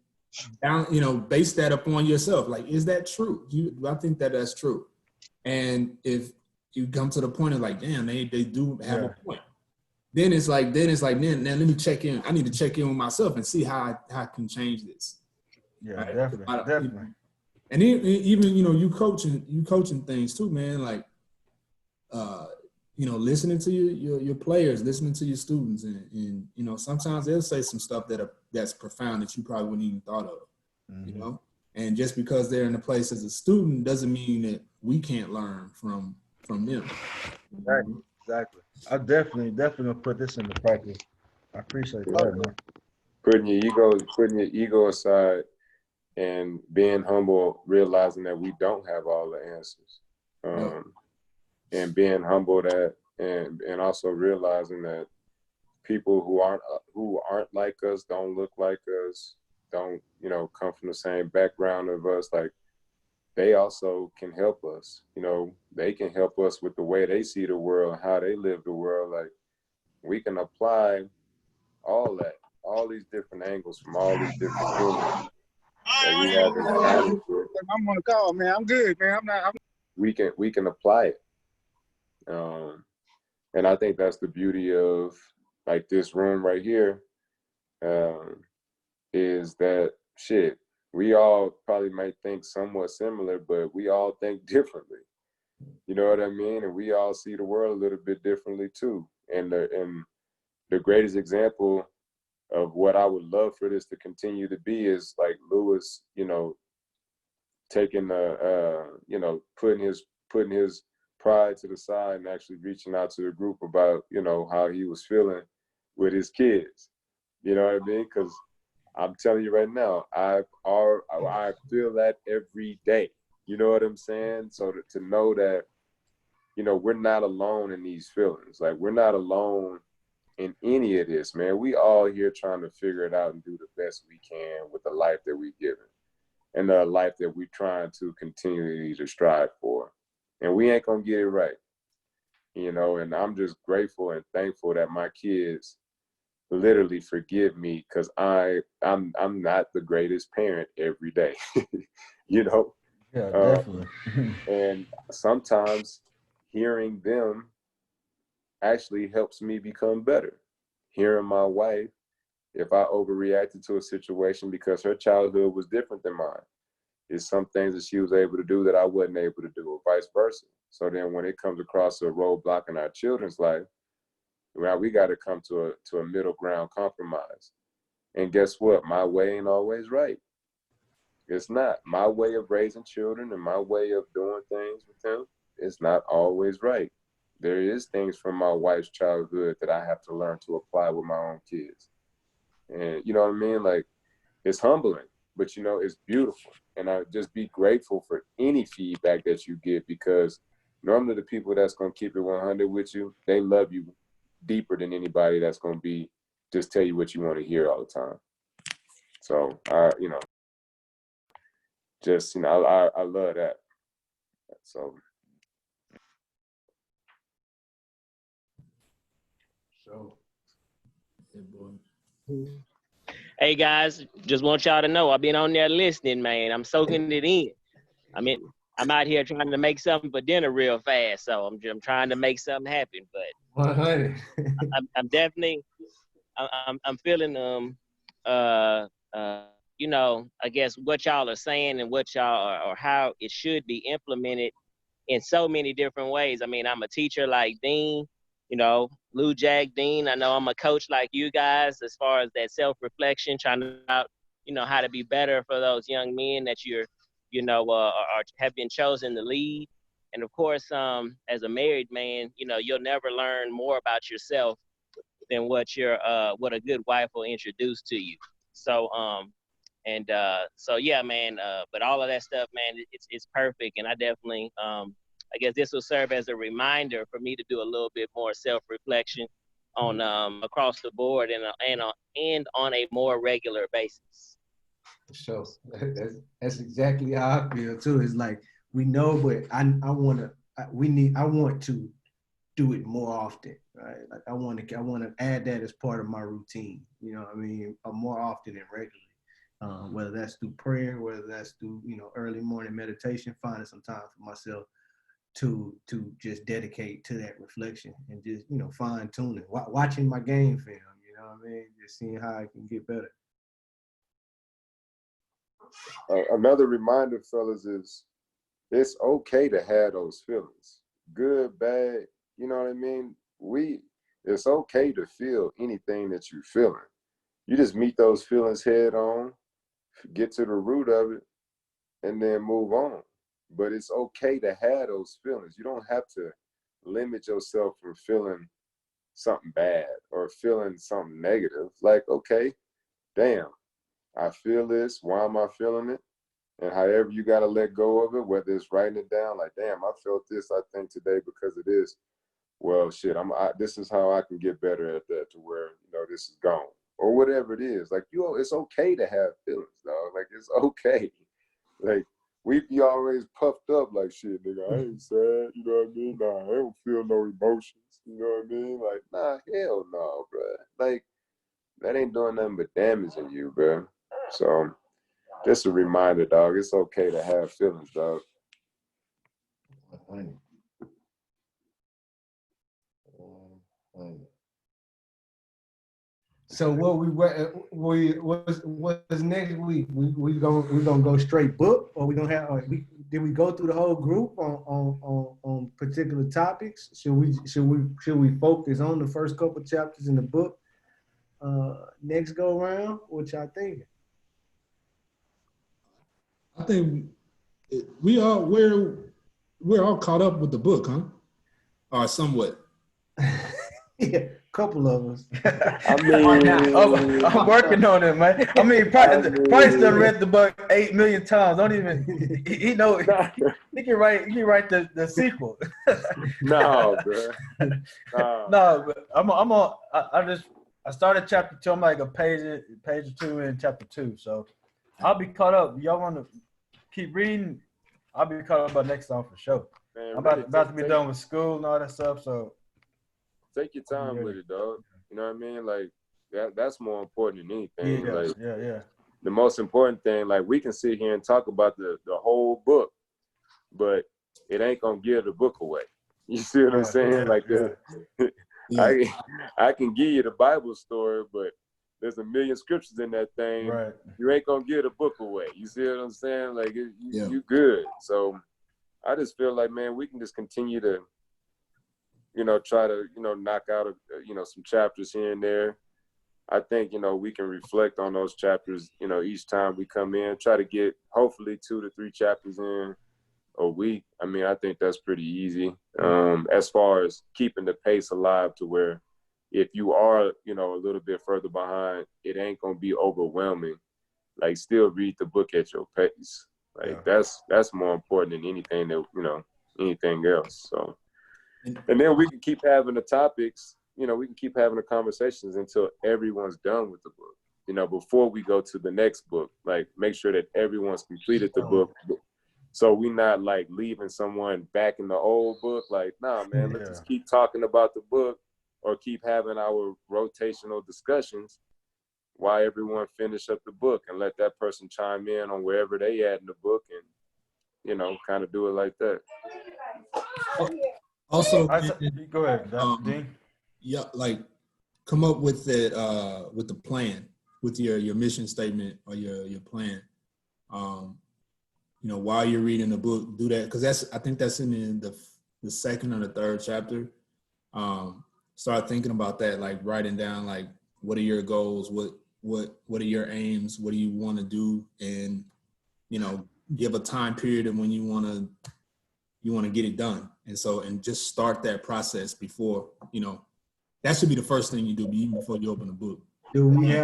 you know, base that upon yourself. Like, is that true? I think that's true. And if you come to the point of like, damn, they do have a point. Then it's like, man, let me check in. I need to check in with myself and see how I can change this. Yeah, right? Definitely. And even, you know, you coaching things too, man. Like, you know, listening to your players, listening to your students, and you know, sometimes they'll say some stuff that's profound that you probably wouldn't even thought of. Mm-hmm. You know, and just because they're in a place as a student doesn't mean that we can't learn from them. Right. Exactly. I definitely gonna put this into practice. I appreciate that, man. Putting your ego aside and being humble, realizing that we don't have all the answers. And being humble that and also realizing that people who aren't like us, don't look like us, don't, you know, come from the same background of us, like they also can help us. You know, they can help us with the way they see the world, how they live the world. Like we can apply all that, all these different angles from all these different humans that we have encounters with. I'm on the call, man. I'm good, man. We can apply it. And I think that's the beauty of like this room right here, is that shit, we all probably might think somewhat similar, but we all think differently. You know what I mean? And we all see the world a little bit differently too. And the greatest example of what I would love for this to continue to be is like Lewis, you know, taking you know, putting his pride to the side and actually reaching out to the group about, you know, how he was feeling with his kids. You know what I mean? Because I'm telling you right now, I feel that every day. You know what I'm saying? So to know that, you know, we're not alone in these feelings. Like we're not alone in any of this, man. We all here trying to figure it out and do the best we can with the life that we given and the life that we're trying to continually to strive for. And we ain't gonna get it right, you know. And I'm just grateful and thankful that my kids literally forgive me because I'm not the greatest parent every day, you know. Yeah, definitely. And sometimes hearing them actually helps me become better. Hearing my wife, if I overreacted to a situation because her childhood was different than mine, there's some things that she was able to do that I wasn't able to do, or vice versa. So then when it comes across a roadblock in our children's life, well, we got to come to a middle ground compromise. And guess what? My way ain't always right. It's not. My way of raising children and my way of doing things with them is not always right. There is things from my wife's childhood that I have to learn to apply with my own kids. And you know what I mean? Like, it's humbling, but you know, it's beautiful. And I just be grateful for any feedback that you get, because normally the people that's going to keep it 100 with you, they love you deeper than anybody that's going to be just tell you what you want to hear all the time. So you know, just, you know, I love that. So Yeah, boy. Hey guys, just want y'all to know I've been on there listening, man. I'm soaking it in. I mean, I'm out here trying to make something for dinner real fast, so I'm trying to make something happen. But 100. I'm definitely I'm feeling you know, I guess what y'all are saying and what y'all are, or how it should be implemented in so many different ways. I mean, I'm a teacher like Dean, you know, Lou Jack Dean. I know I'm a coach like you guys as far as that self-reflection, trying to out, you know, how to be better for those young men that you're, you know, have been chosen to lead. And of course, as a married man, you know, you'll never learn more about yourself than what what a good wife will introduce to you. So so yeah, man, but all of that stuff, man, it's perfect. And I definitely I guess this will serve as a reminder for me to do a little bit more self-reflection on across the board and on a more regular basis. So that's exactly how I feel too. It's like we know, but I want to do it more often, right? Like I want to add that as part of my routine. You know what I mean? More often and regularly, whether that's through prayer, whether that's through, you know, early morning meditation, finding some time for myself to just dedicate to that reflection and just, you know, fine tuning, watching my game film. You know what I mean? Just seeing how I can get better. another reminder, fellas, is it's okay to have those feelings, good, bad. You know what I mean? It's okay to feel anything that you're feeling. You just meet those feelings head on, get to the root of it, and then move on. But it's okay to have those feelings. You don't have to limit yourself from feeling something bad or feeling something negative. Like, okay, damn, I feel this. Why am I feeling it? And however you got to let go of it, whether it's writing it down, like, damn, I felt this, I think, today because of this. Well, shit, this is how I can get better at that to where, this is gone. Or whatever it is. Like, it's okay to have feelings, dog. Like, it's okay. Like, we be always puffed up like, shit, nigga, I ain't sad, you know what I mean? Nah, I don't feel no emotions, you know what I mean? Like, nah, hell no, bro. Like, that ain't doing nothing but damaging you, bro. So, just a reminder, dog, it's okay to have feelings, dog. So what what's next week? We gonna go straight book, or we gonna have? Did we go through the whole group on particular topics? Should we focus on the first couple chapters in the book? Next go round, what y'all thinking? I think we're all caught up with the book, huh? Or somewhat. Yeah, couple of us. I mean, I'm working on it, man. I mean, Price done read the book 8 million times. Don't even he know he can write the sequel. No, bro. No, but I started chapter 2. I'm like a page or two in chapter 2, so I'll be caught up. Y'all want to keep reading? I'll be caught up by next time for sure. Man, I'm about to be done with school and all that stuff, so take your time with it, dog. You know what I mean? Like that's more important than anything. Yeah. The most important thing, like we can sit here and talk about the whole book, but it ain't gonna give the book away. You see what I'm saying? I can give you the Bible story, but there's a million scriptures in that thing. Right. You ain't gonna give the book away. You see what I'm saying? Like you good. So I just feel like, man, we can just continue to, try to, knock out, some chapters here and there. I think, we can reflect on those chapters, each time we come in, try to get hopefully 2 to 3 chapters in a week. I mean, I think that's pretty easy. As far as keeping the pace alive to where if you are, a little bit further behind, it ain't going to be overwhelming. Like, still read the book at your pace. Like, that's more important than anything that, anything else. So, and then we can keep having the topics, we can keep having the conversations until everyone's done with the book, before we go to the next book. Like, make sure that everyone's completed the book. So we not like leaving someone back in the old book. Like, nah, man, let's just keep talking about the book or keep having our rotational discussions while everyone finish up the book and let that person chime in on wherever they at in the book and, kind of do it like that. Also, go ahead, Dean. Yeah, like come up with the plan, with your mission statement or your plan. While you're reading the book, do that, because I think that's in the second or the third chapter. Start thinking about that, like writing down like what are your goals, what are your aims, what do you want to do, and give a time period of when you want to get it done, and just start that process before that should be the first thing you do even before you open the book. Do we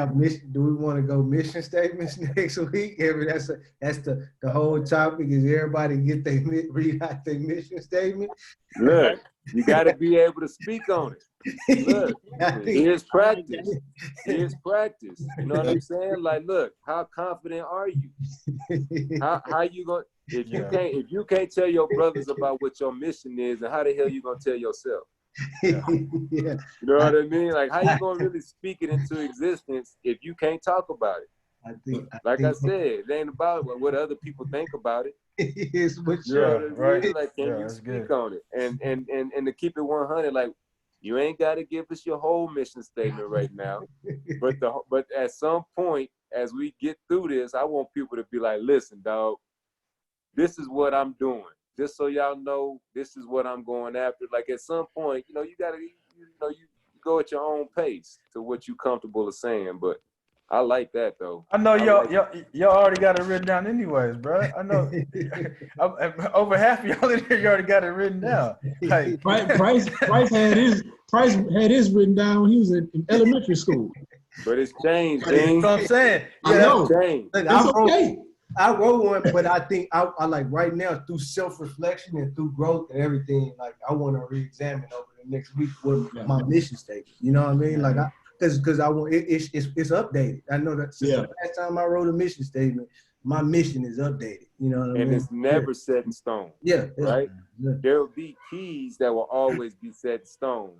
want to go mission statements next week? That's the whole topic, is everybody read out their mission statement. Look, you got to be able to speak on it. Look, here's practice. Here's practice. You know what I'm saying? Like, look, how confident are you? How you going? If you can't tell your brothers about what your mission is, and how the hell you gonna tell yourself? Yeah. You know what I mean? Like, how you gonna really speak it into existence if you can't talk about it? I said, it ain't about what other people think about it. It's what right? Like, can you speak on it? And to keep it 100, like, you ain't got to give us your whole mission statement right now. But at some point, as we get through this, I want people to be like, listen, dog, this is what I'm doing. Just so y'all know, this is what I'm going after. Like, at some point, you gotta, you go at your own pace to what you're comfortable of saying. But I like that though. I know like y'all already got it written down anyways, bro. I know over half of y'all in here, you already got it written down. Like, Price had his written down when he was in elementary school. But it's changed, that's Dean. what I'm saying. I know. It's changed. Look, It's okay. I wrote one, but I think I like right now through self-reflection and through growth and everything. Like I want to re-examine over the next week what my mission statement. You know what I mean? Like because I want it's updated. I know that since the last time I wrote a mission statement, my mission is updated. You know what I mean? And it's never set in stone. Yeah. Right? Yeah. There will be keys that will always be set in stone.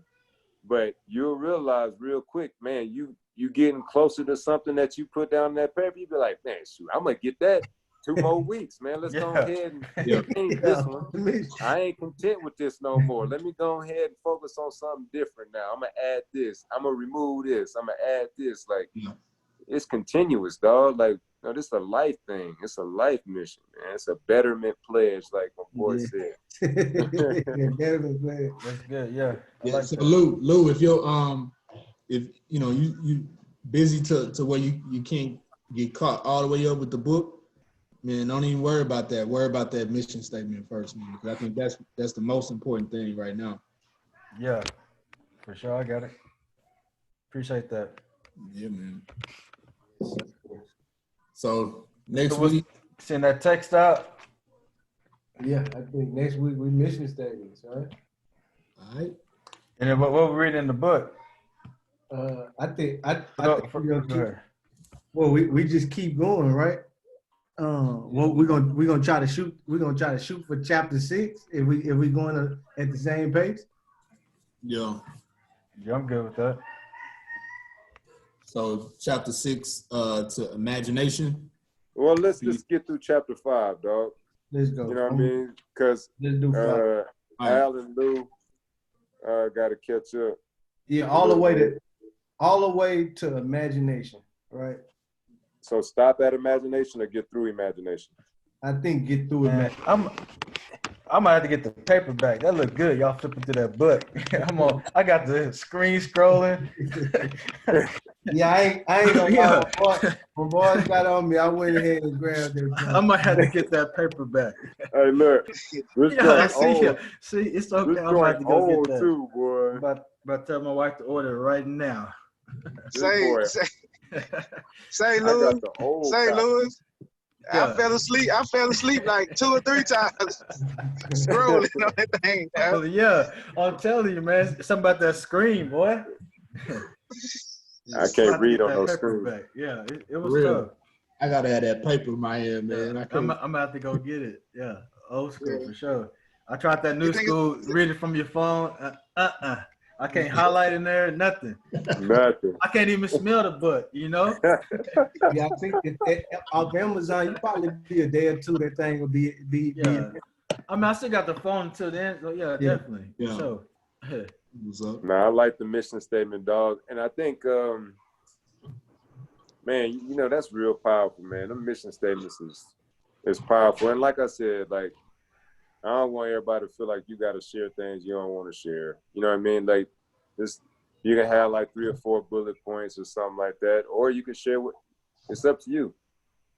But you'll realize real quick, man, you getting closer to something that you put down in that paper, you be like, man, shoot, I'm gonna get that 2 more weeks, man. Let's go ahead and change this one. I ain't content with this no more. Let me go ahead and focus on something different now. I'm gonna add this. I'm gonna remove this. I'm gonna add this. Like it's continuous, dog. Like, you know, this is a life thing. It's a life mission, man. It's a betterment pledge, like my boy said. Betterment pledge. That's good. Yeah. Like so Lou, if you're if you know you busy to where you can't get caught all the way up with the book, man, don't even worry about that. Worry about that mission statement first, man. Because I think that's the most important thing right now. Yeah, for sure. I got it. Appreciate that. Yeah, man. So next week, send that text out. Yeah, I think next week we mission statements, right? All right. And then what we read in the book? I think we just keep going, right? Well, we're gonna try to shoot. We're gonna try to shoot for chapter 6 if we going at the same pace. Yeah, I'm good with that. So chapter 6 to imagination. Well, let's just get through chapter 5, dog. Let's go. You know what I mean? Because let's do 5. Al and Lou got to catch up. Yeah, all the way to imagination, right? So stop at imagination or get through imagination? I think get through imagination. I'm gonna have to get the paperback. That look good. Y'all flipping through that book. I got the screen scrolling. Yeah, I ain't gonna lie. When boys got on me, I went ahead and grabbed it. I might have to get that paperback. Hey, look. See, it's okay. I'm about to go get that. Too, boy. I'm about to tell my wife to order it right now. Say, Louis. Say, Louis. Yeah. I fell asleep like 2 or 3 times scrolling on that thing. Oh, yeah, I'm telling you, man. Something about that screen, boy. I can't read on those screens. Yeah, it was tough. I gotta have that paper in my hand, man. I'm about to go get it. Yeah, old school for sure. I tried that new school, read it from your phone. I can't highlight in there, nothing. Nothing. I can't even smell the book, you know? Yeah, I think off Amazon, you probably be a day or 2, that thing will be. I mean, I still got the phone until then, so yeah. Definitely. Yeah. So, what's up? Nah, I like the mission statement, dog. And I think, man, you know, that's real powerful, man. The mission statements is powerful. And like I said, like, I don't want everybody to feel like you got to share things you don't want to share. You know what I mean? Like, this, you can have like 3 or 4 bullet points or something like that, or you can share what. It's up to you.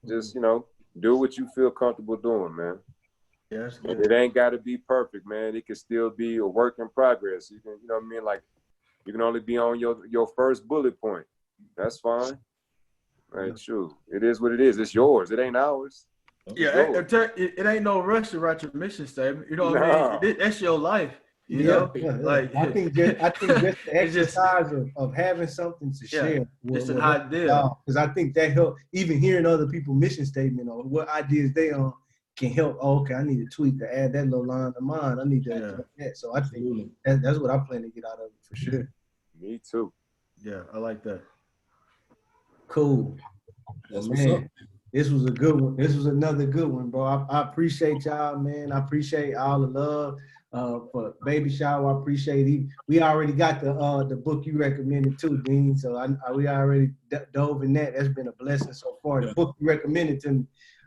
Just, you know, do what you feel comfortable doing, man. Yeah, that's good. And it ain't got to be perfect, man. It can still be a work in progress. You can, you know what I mean? Like, you can only be on your first bullet point. That's fine. Right, sure. It is what it is. It's yours. It ain't ours. Yeah, it ain't no rush to write your mission statement. You know what I mean? That's your life. You know, like I think just the exercise of having something to share. It's an idea. Because I think that help. Even hearing other people's mission statement or what ideas they on can help. Oh, okay, I need to tweak to add that little line to mine. I need to add that. So I think that's what I plan to get out of it for sure. Me too. Yeah, I like that. Cool. That's man. what's up. This was a good one. This was another good one, bro. I appreciate y'all, man. I appreciate all the love for Baby Shower. I appreciate it. We already got the book you recommended too, Dean. So we already dove in that. That's been a blessing so far. The book you recommended to me.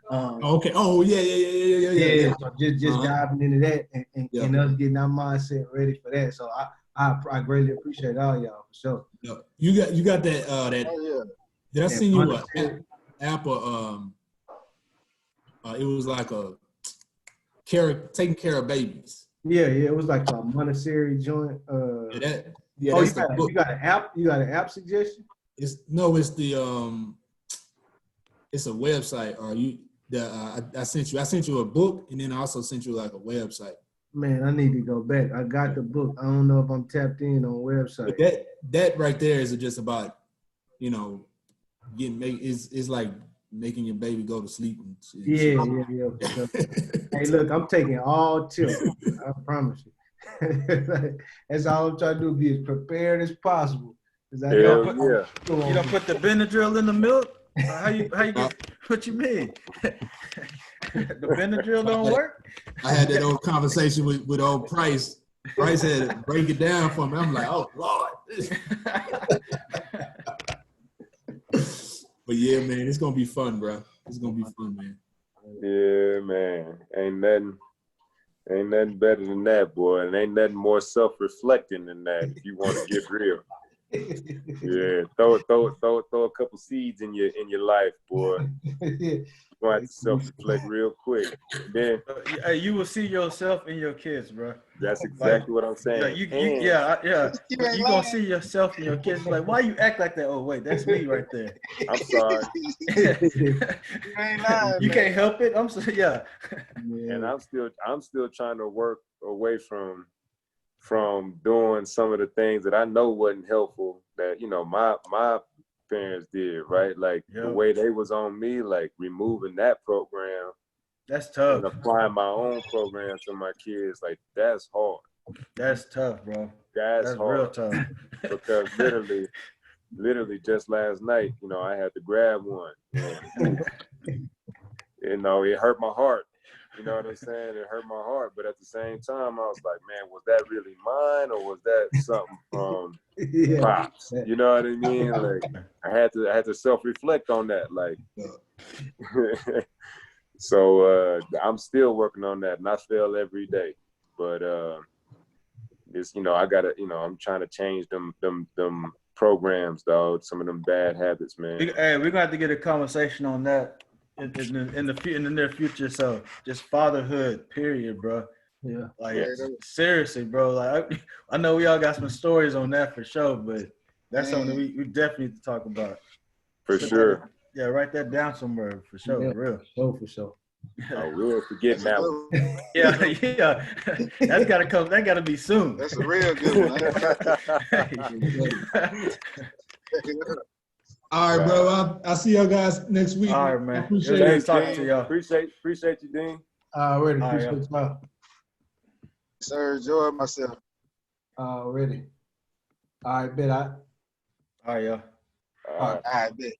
Okay. Oh yeah. So just diving into that and us getting our mindset ready for that. So I greatly appreciate all y'all for sure. You got that Did I that send you an Montessori- app? It was like a taking care of babies. Yeah, it was like a Montessori joint. Yeah, Oh, that's the book. you got an app? You got an app suggestion? It's the it's a website. I sent you a book, and then I also sent you like a website. Man, I need to go back. I got the book. I don't know if I'm tapped in on website. But that right there is just about, you know, it's like making your baby go to sleep. Yeah. Hey, look, I'm taking all tips. I promise you. That's all I'm trying to do, be as prepared as possible. Hell yeah. You don't put the Benadryl in the milk? How you get, what you mean? The Benadryl don't work? I had that old conversation with old Price. Price had to break it down for me. I'm like, oh Lord. But yeah, man, it's gonna be fun, bro. It's gonna be fun, man. Yeah, man. Ain't nothing better than that, boy. And ain't nothing more self-reflecting than that if you want to get real. Yeah, throw a couple seeds in your life, boy. You're gonna have to self-reflect real quick. Then You will see yourself in your kids, bro. that's exactly what I'm saying. You gonna see yourself in your kids. Like, why you act like that? Oh wait, that's me right there. I'm sorry. You can't help it. I'm sorry. Yeah. And I'm still trying to work away from doing some of the things that I know wasn't helpful that, you know, my parents did, right? Like the way they was on me, like removing that program. That's tough. And applying my own program to my kids, like that's hard. That's tough, bro. That's hard. Real tough. Because literally just last night, you know, I had to grab one. And, you know, it hurt my heart. You know what I'm saying? It hurt my heart, but at the same time, I was like, man, was that really mine, or was that something from Pops? You know what I mean? Like, I had to self-reflect on that. Like, so I'm still working on that, and I fail every day. But it's, you know, I gotta, you know, I'm trying to change them programs, dog. Some of them bad habits, man. Hey, we're gonna have to get a conversation on that in the near future. So just fatherhood, period, bro. Yeah. Like seriously, bro. Like I know we all got some stories on that for sure, but that's something we definitely need to talk about. For sure. Yeah, write that down somewhere for sure. Yeah, real. For sure. Oh, we'll forget that one. Yeah. That's gotta come. That gotta be soon. That's a real good one. All right, bro. I'll see y'all guys next week. All right, man. Appreciate it. Talking to y'all. Appreciate you, Dean. Already. Appreciate y'all. Sir, enjoy myself. Already. All right, bet. All right, y'all. All right, bet.